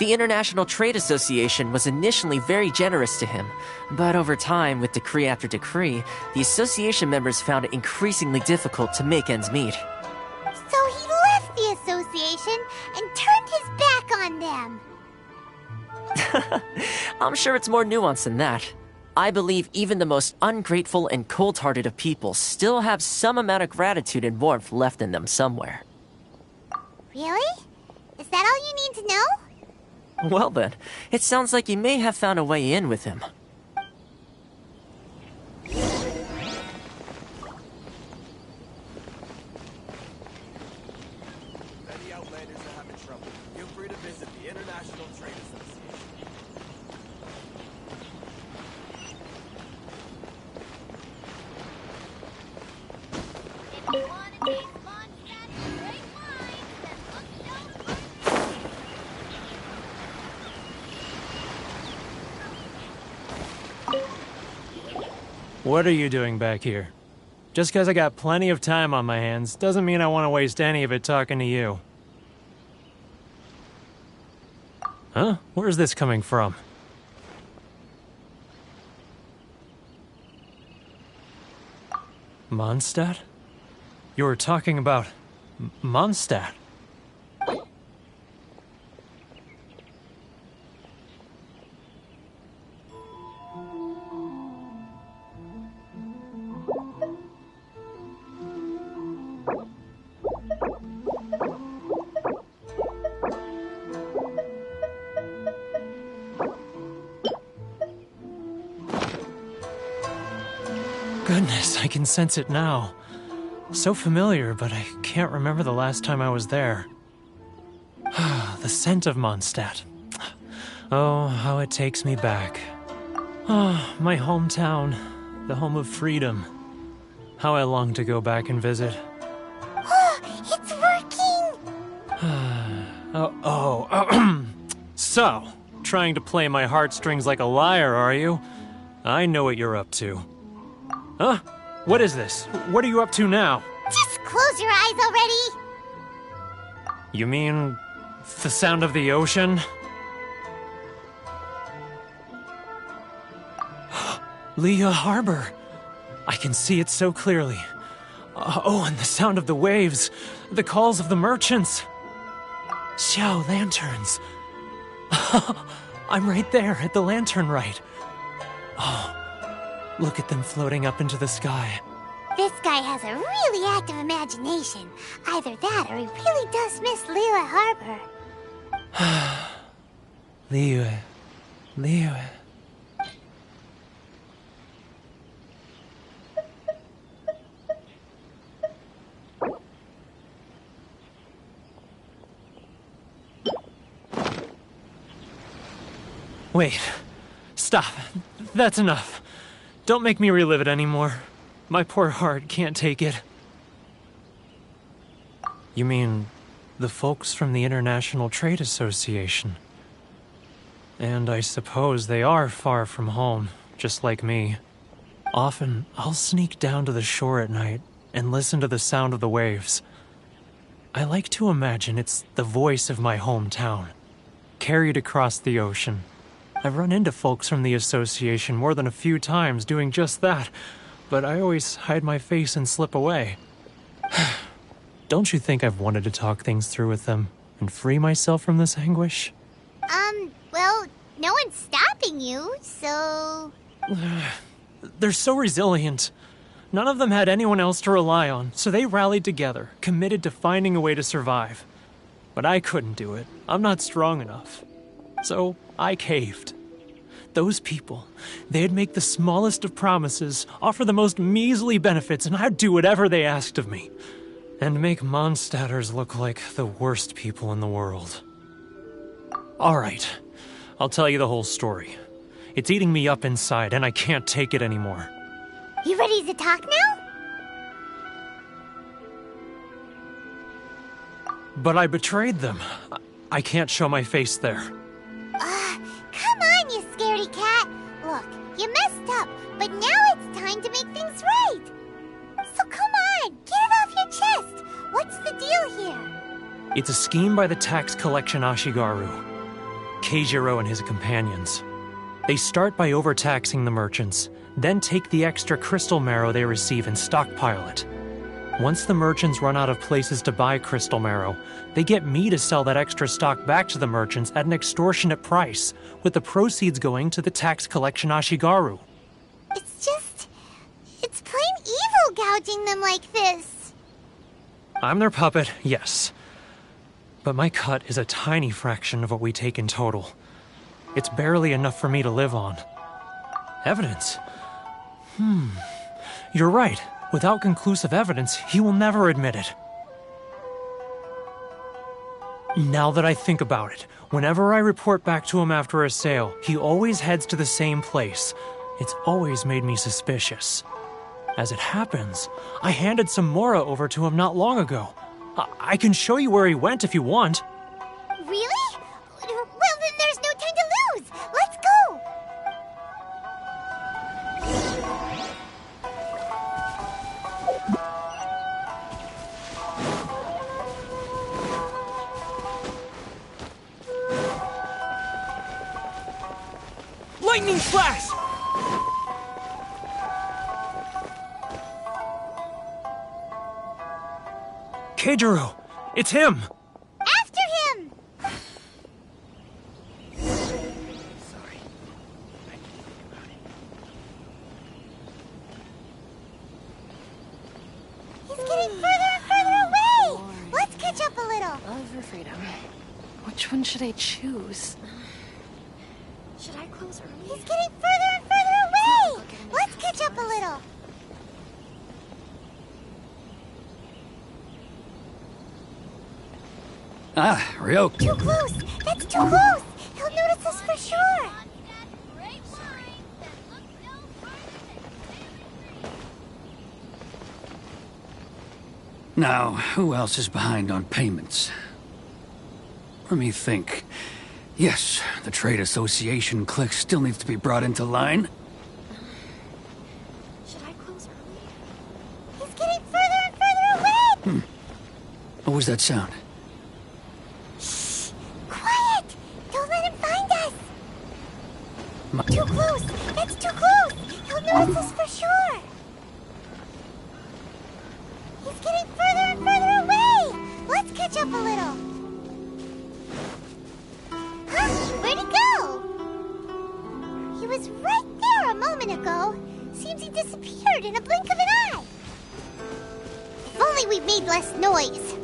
The International Trade Association was initially very generous to him, but over time, with decree after decree, the association members found it increasingly difficult to make ends meet.
So he left the association and turned his back on them.
I'm sure it's more nuanced than that. I believe even the most ungrateful and cold-hearted of people still have some amount of gratitude and warmth left in them somewhere.
Really? Is that all you need to know?
Well then, it sounds like you may have found a way in with him.
Any Outlanders are having trouble, feel free to visit the International Trade Association.
If you want to taste Mondstadt's great wine, then look no further.
What are you doing back here? Just because I got plenty of time on my hands doesn't mean I want to waste any of it talking to you. Huh? Where's this coming from? Mondstadt? You were talking about Mondstadt. Goodness, I can sense it now. So familiar, but I can't remember the last time I was there. The scent of Mondstadt. Oh, how it takes me back. Oh, my hometown, the home of freedom. How I long to go back and visit.
It's working!
So, trying to play my heartstrings like a liar, are you? I know what you're up to. Huh? What is this? What are you up to now?
Just close your eyes already!
You mean the sound of the ocean? Leah Harbor. I can see it so clearly. And the sound of the waves. The calls of the merchants. Xiao lanterns. I'm right there at the lantern right. Oh, look at them floating up into the sky.
This guy has a really active imagination. Either that or he really does miss Liyue Harbor.
Liyue. Wait. Stop. That's enough. Don't make me relive it anymore. My poor heart can't take it. You mean the folks from the International Trade Association? And I suppose they are far from home, just like me. Often, I'll sneak down to the shore at night and listen to the sound of the waves. I like to imagine it's the voice of my hometown, carried across the ocean. I've run into folks from the association more than a few times doing just that, but I always hide my face and slip away. Don't you think I've wanted to talk things through with them and free myself from this anguish?
Well, no one's stopping you, so...
They're so resilient. None of them had anyone else to rely on, so they rallied together, committed to finding a way to survive. But I couldn't do it. I'm not strong enough. So I caved. Those people, they'd make the smallest of promises, offer the most measly benefits, and I'd do whatever they asked of me. And make Mondstadters look like the worst people in the world. All right, I'll tell you the whole story. It's eating me up inside, and I can't take it anymore.
You ready to talk now?
But I betrayed them. I can't show my face there.
Come on, you scaredy cat. Look, you messed up, but now it's time to make things right. So come on, get it off your chest. What's the deal here?
It's a scheme by the tax collection Ashigaru, Keijiro and his companions. They start by overtaxing the merchants, then take the extra crystal marrow they receive and stockpile it. Once the merchants run out of places to buy crystal marrow, they get me to sell that extra stock back to the merchants at an extortionate price, with the proceeds going to the tax collection Ashigaru.
It's plain evil gouging them like this.
I'm their puppet, yes. But my cut is a tiny fraction of what we take in total. It's barely enough for me to live on. Evidence? You're right. Without conclusive evidence, he will never admit it. Now that I think about it, whenever I report back to him after a sale, he always heads to the same place. It's always made me suspicious. As it happens, I handed some Mora over to him not long ago. I can show you where he went if you want.
Really? Well, then there's no time to lose. Let's go.
Lightning flash!
Keijiro! It's him!
After him!
Sorry.
He's getting further and further away! Let's catch up a little.
Love or freedom? Which one should I choose?
Should I close early? He's getting further and further away! Let's catch up a little.
Ryoko.
Too close! That's too close! He'll notice us for sure!
Now, who else is behind on payments? Let me think. Yes, the Trade Association clique still needs to be brought into line.
Should I close early? He's getting further and further away!
What was that sound?
Shh! Quiet! Don't let him find us! Too close! That's too close! He'll notice us for sure! He's getting further and further away! Let's catch up a little! Huh? Where'd he go? He was right there a moment ago. Seems he disappeared in a blink of an eye. If only we made less noise.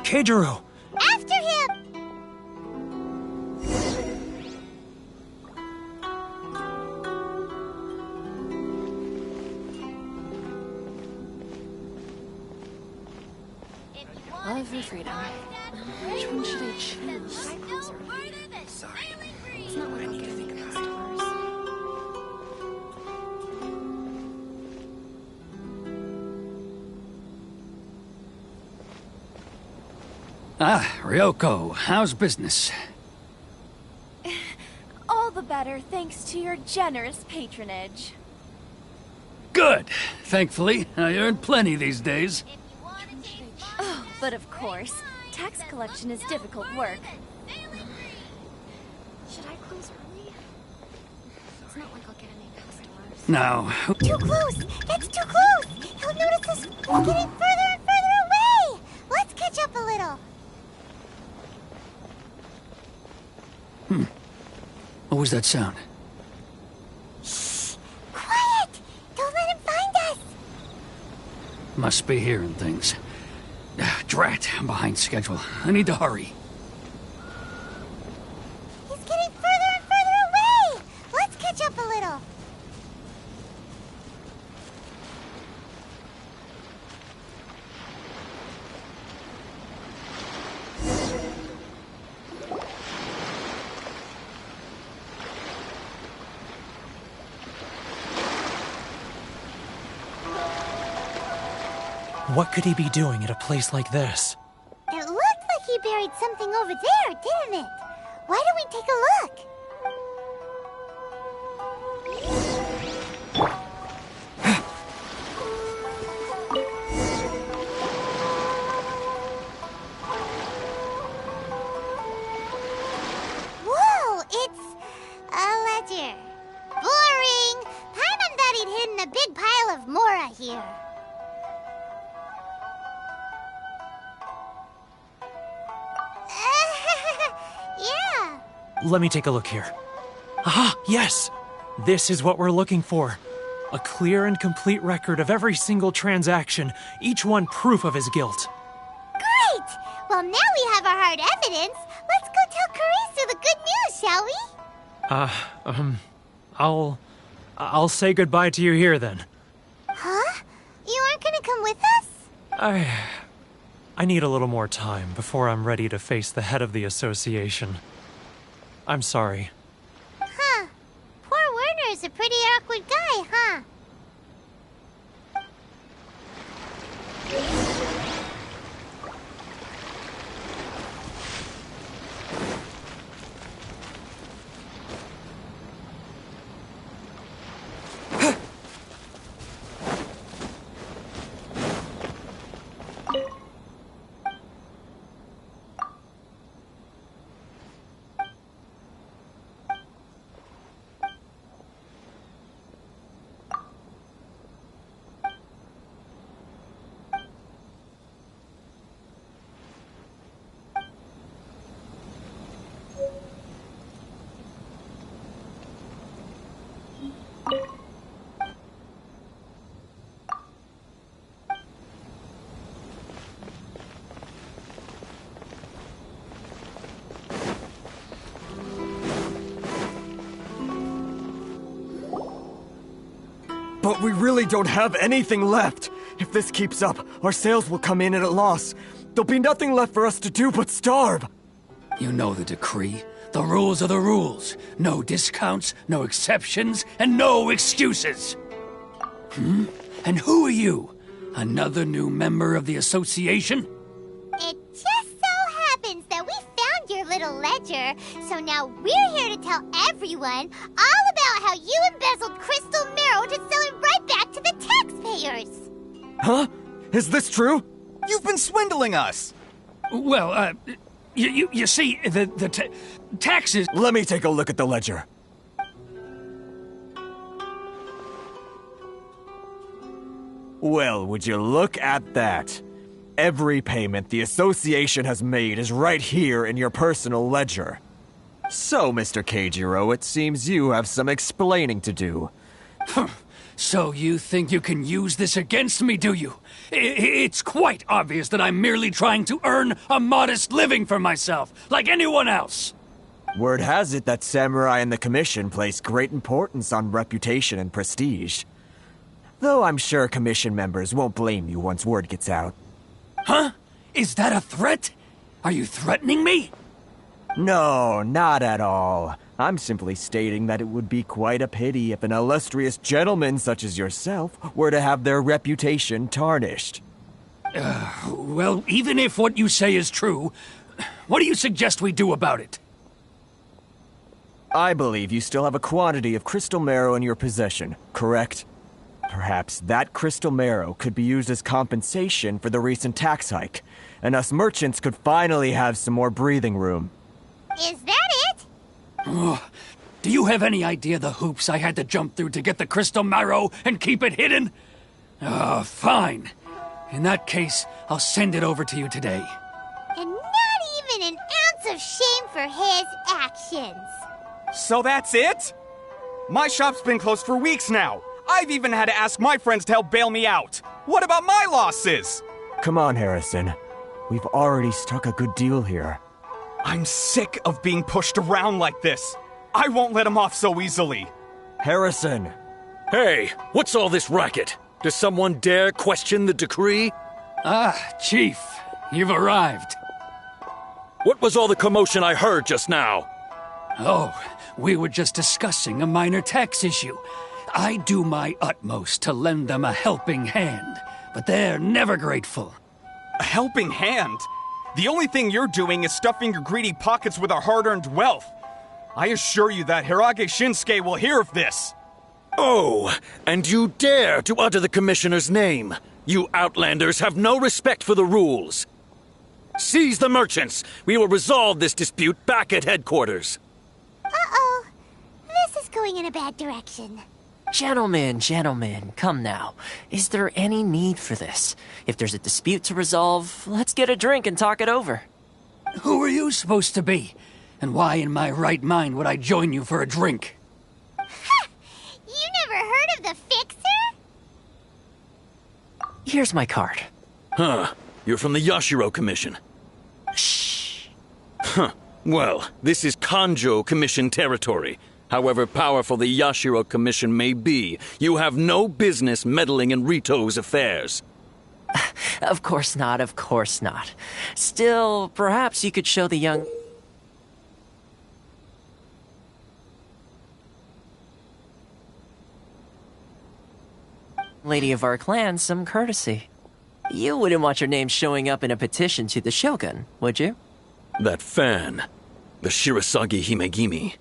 Keijiro!
After him!
Love or freedom? Which one should I choose?
Sorry.
It's not like I'll get any customers.
Ryoko, how's business?
All the better thanks to your generous patronage.
Good. Thankfully, I earn plenty these days.
Oh, but of course, tax collection is difficult work.
Now,
Too close! That's too close! He'll notice us getting further and further away! Let's catch up a little.
what was that sound?
Shh! Quiet! Don't let him find us!
Must be hearing things. Drat, I'm behind schedule. I need to hurry.
He's getting further and further away! Let's catch up a little.
What could he be doing at a place like this?
It looked like he buried something over there, didn't it? Why don't we take a look? Whoa, it's a ledger. Boring! Paimon thought he'd hidden a big pile of Mora here. Yeah.
Let me take a look here. Ah, yes! This is what we're looking for. A clear and complete record of every single transaction, each one proof of his guilt.
Great! Well, now we have our hard evidence. Let's go tell Karisu the good news, shall we?
I'll say goodbye to you here then.
Huh? You aren't gonna come with us?
I need a little more time before I'm ready to face the head of the association. I'm sorry.
Huh. Poor Werner's a pretty awkward guy, huh?
But we really don't have anything left. If this keeps up, our sales will come in at a loss. There'll be nothing left for us to do but starve.
You know the decree. The rules are the rules. No discounts, no exceptions, and no excuses. And who are you? Another new member of the association?
It just so happens that we found your little ledger, so now we're here to tell everyone all about how you embezzled crystal marrow to sell it right back to the taxpayers.
Huh? Is this true?
You've been swindling us!
Well, you see, the taxes...
Let me take a look at the ledger. Well, would you look at that? Every payment the association has made is right here in your personal ledger. So, Mr. Keijiro, it seems you have some explaining to do.
So you think you can use this against me, do you? It's quite obvious that I'm merely trying to earn a modest living for myself, like anyone else.
Word has it that samurai and the commission place great importance on reputation and prestige. Though I'm sure commission members won't blame you once word gets out.
Huh? Is that a threat? Are you threatening me?
No, not at all. I'm simply stating that it would be quite a pity if an illustrious gentleman such as yourself were to have their reputation tarnished.
Well, even if what you say is true, what do you suggest we do about it?
I believe you still have a quantity of crystal marrow in your possession, correct? Perhaps that crystal marrow could be used as compensation for the recent tax hike, and us merchants could finally have some more breathing room.
Is that it?
Oh, Do you have any idea the hoops I had to jump through to get the crystal marrow and keep it hidden? Fine. In that case, I'll send it over to you today.
And not even an ounce of shame for his actions.
So that's it? My shop's been closed for weeks now. I've even had to ask my friends to help bail me out. What about my losses?
Come on, Harrison. We've already struck a good deal here.
I'm sick of being pushed around like this. I won't let him off so easily.
Harrison!
Hey, what's all this racket? Does someone dare question the decree?
Chief, you've arrived.
What was all the commotion I heard just now?
Oh, we were just discussing a minor tax issue. I do my utmost to lend them a helping hand, but they're never grateful.
A helping hand? The only thing you're doing is stuffing your greedy pockets with our hard-earned wealth. I assure you that Hirage Shinsuke will hear of this.
Oh, and you dare to utter the Commissioner's name. You Outlanders have no respect for the rules. Seize the merchants. We will resolve this dispute back at headquarters.
Uh-oh. This is going in a bad direction.
Gentlemen, come now. Is there any need for this? If there's a dispute to resolve, let's get a drink and talk it over.
Who are you supposed to be? And why in my right mind would I join you for a drink?
Ha! You never heard of the Fixer?
Here's my card.
Huh. You're from the Yashiro Commission.
Shh.
Huh. Well, this is Kanjo Commission territory. However powerful the Yashiro Commission may be, you have no business meddling in Rito's affairs.
Of course not. Still, perhaps you could show the young... lady of our clan some courtesy. You wouldn't want your name showing up in a petition to the Shogun, would you?
That fan, the Shirasagi Himegimi.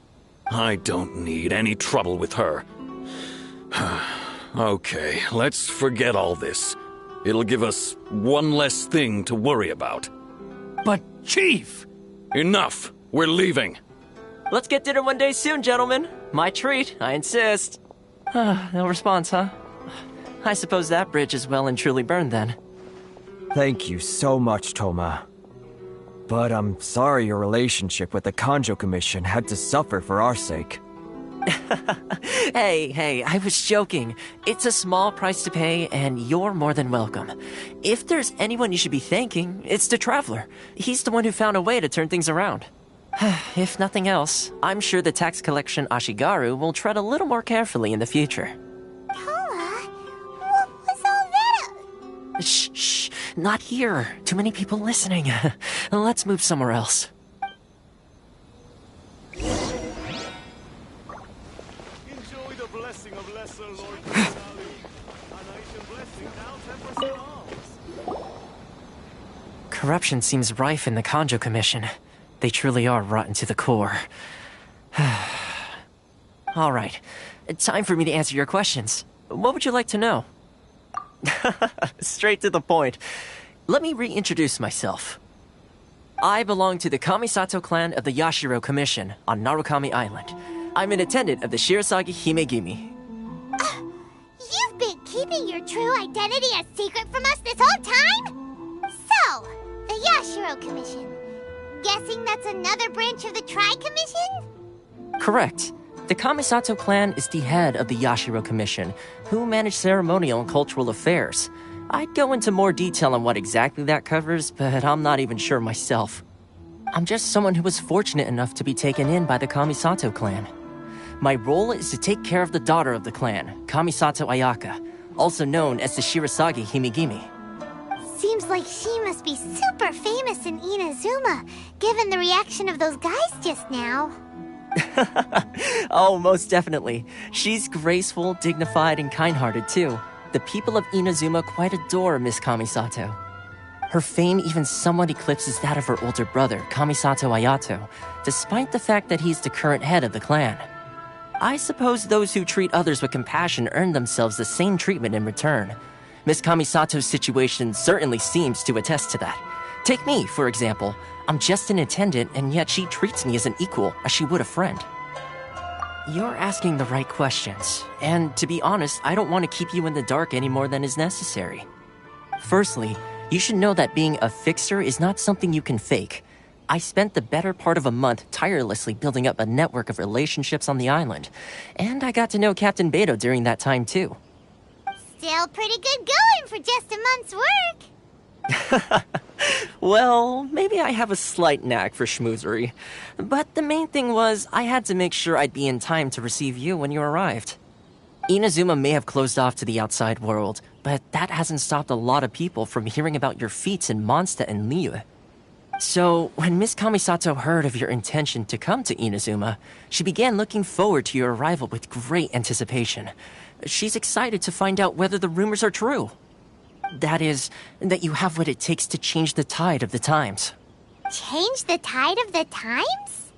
I don't need any trouble with her. Okay, let's forget all this. It'll give us one less thing to worry about.
But, Chief!
Enough! We're leaving.
Let's get dinner one day soon, gentlemen. My treat, I insist. No response, huh? I suppose that bridge is well and truly burned then.
Thank you so much, Toma. But I'm sorry your relationship with the Kanjo Commission had to suffer for our sake.
Hey, I was joking. It's a small price to pay, and you're more than welcome. If there's anyone you should be thanking, it's the Traveler. He's the one who found a way to turn things around. If nothing else, I'm sure the tax collection Ashigaru will tread a little more carefully in the future.
Toma, what was all that?
Shh, not here. Too many people listening. Let's move somewhere else.
Enjoy the blessing of Lesser Lord Kusali. A nice and blessing now tempers arms.
Corruption seems rife in the Kanjo Commission. They truly are rotten to the core. All right, time for me to answer your questions. What would you like to know? Straight to the point. Let me reintroduce myself. I belong to the Kamisato clan of the Yashiro Commission on Narukami Island. I'm an attendant of the Shirasagi Himegimi.
You've been keeping your true identity a secret from us this whole time? So, the Yashiro Commission. Guessing that's another branch of the Tri-Commission?
Correct. The Kamisato clan is the head of the Yashiro Commission, who manage ceremonial and cultural affairs. I'd go into more detail on what exactly that covers, but I'm not even sure myself. I'm just someone who was fortunate enough to be taken in by the Kamisato clan. My role is to take care of the daughter of the clan, Kamisato Ayaka, also known as the Shirasagi Himegimi.
Seems like she must be super famous in Inazuma, given the reaction of those guys just now.
Oh, most definitely. She's graceful, dignified, and kind-hearted, too. The people of Inazuma quite adore Miss Kamisato. Her fame even somewhat eclipses that of her older brother, Kamisato Ayato, despite the fact that he's the current head of the clan. I suppose those who treat others with compassion earn themselves the same treatment in return. Miss Kamisato's situation certainly seems to attest to that. Take me, for example. I'm just an attendant, and yet she treats me as an equal, as she would a friend. You're asking the right questions, and to be honest, I don't want to keep you in the dark any more than is necessary. Firstly, you should know that being a fixer is not something you can fake. I spent the better part of a month tirelessly building up a network of relationships on the island, and I got to know Captain Beto during that time too.
Still pretty good going for just a month's work.
Well, maybe I have a slight knack for schmoozery, but the main thing was I had to make sure I'd be in time to receive you when you arrived. Inazuma may have closed off to the outside world, but that hasn't stopped a lot of people from hearing about your feats in Mondstadt and Liyue. So, when Miss Kamisato heard of your intention to come to Inazuma, she began looking forward to your arrival with great anticipation. She's excited to find out whether the rumors are true. That is, that you have what it takes to change the tide of the times.
Change the tide of the times?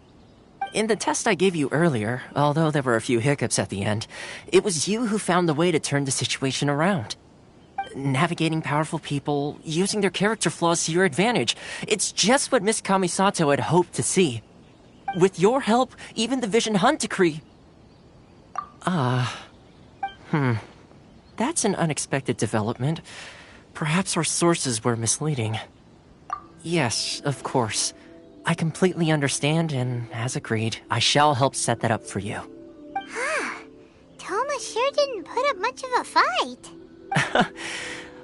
In the test I gave you earlier, although there were a few hiccups at the end, it was you who found the way to turn the situation around. Navigating powerful people, using their character flaws to your advantage. It's just what Miss Kamisato had hoped to see. With your help, even the Vision Hunt decree... That's an unexpected development. Perhaps our sources were misleading. Yes, of course. I completely understand, and as agreed, I shall help set that up for you.
Toma sure didn't put up much of a fight.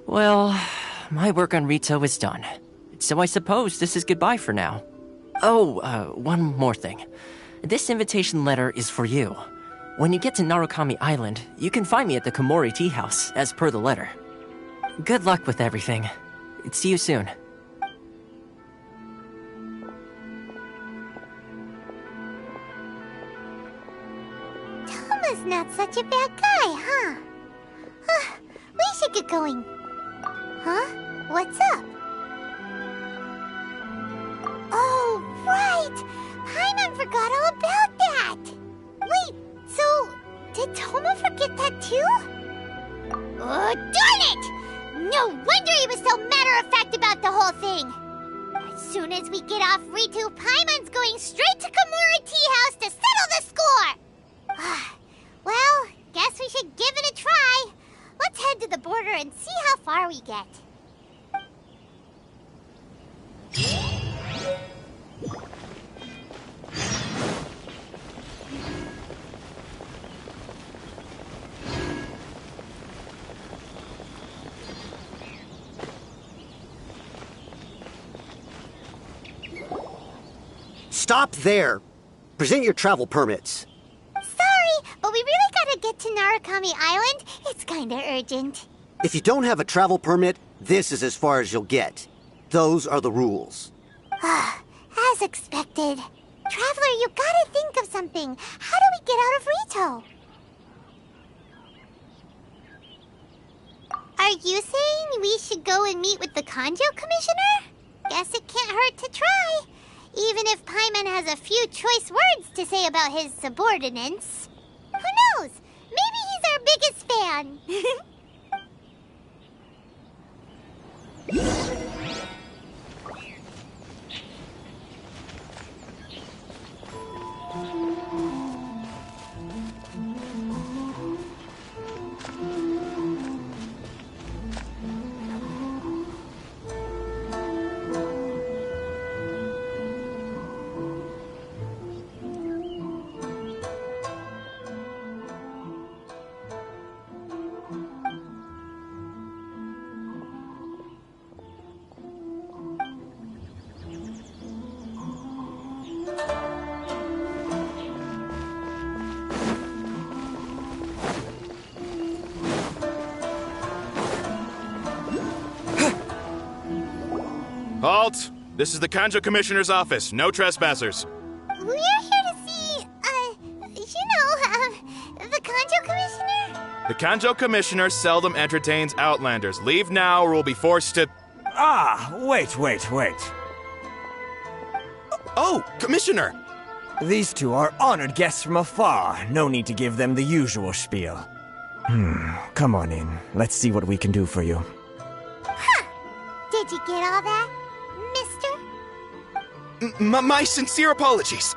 Well, my work on Rito is done. So I suppose this is goodbye for now. Oh, one more thing. This invitation letter is for you. When you get to Narukami Island, you can find me at the Komori Tea House, as per the letter. Good luck with everything. See you soon.
Toma's not such a bad guy, huh? We should get going. Huh? What's up? Oh, right! Paimon forgot all about that! Wait, so, did Toma forget that too? Oh, darn it! No wonder he was so matter-of-fact about the whole thing! As soon as we get off Ritu, Paimon's going straight to Komori Tea House to settle the score! Well, guess we should give it a try. Let's head to the border and see how far we get.
Stop there! Present your travel permits.
Sorry, but we really gotta get to Narukami Island. It's kinda urgent.
If you don't have a travel permit, this is as far as you'll get. Those are the rules.
As expected. Traveler, you gotta think of something. How do we get out of Rito? Are you saying we should go and meet with the Kanjo Commissioner? Guess it can't hurt to try. Even if Paimon has a few choice words to say about his subordinates. Who knows? Maybe he's our biggest fan.
Halt! This is the Kanjo Commissioner's office. No trespassers.
We're here to see, the Kanjo Commissioner?
The Kanjo Commissioner seldom entertains Outlanders. Leave now or we'll be forced to...
Wait.
Oh, Commissioner!
These two are honored guests from afar. No need to give them the usual spiel. Come on in. Let's see what we can do for you.
Did you get all that, mister?
My sincere apologies.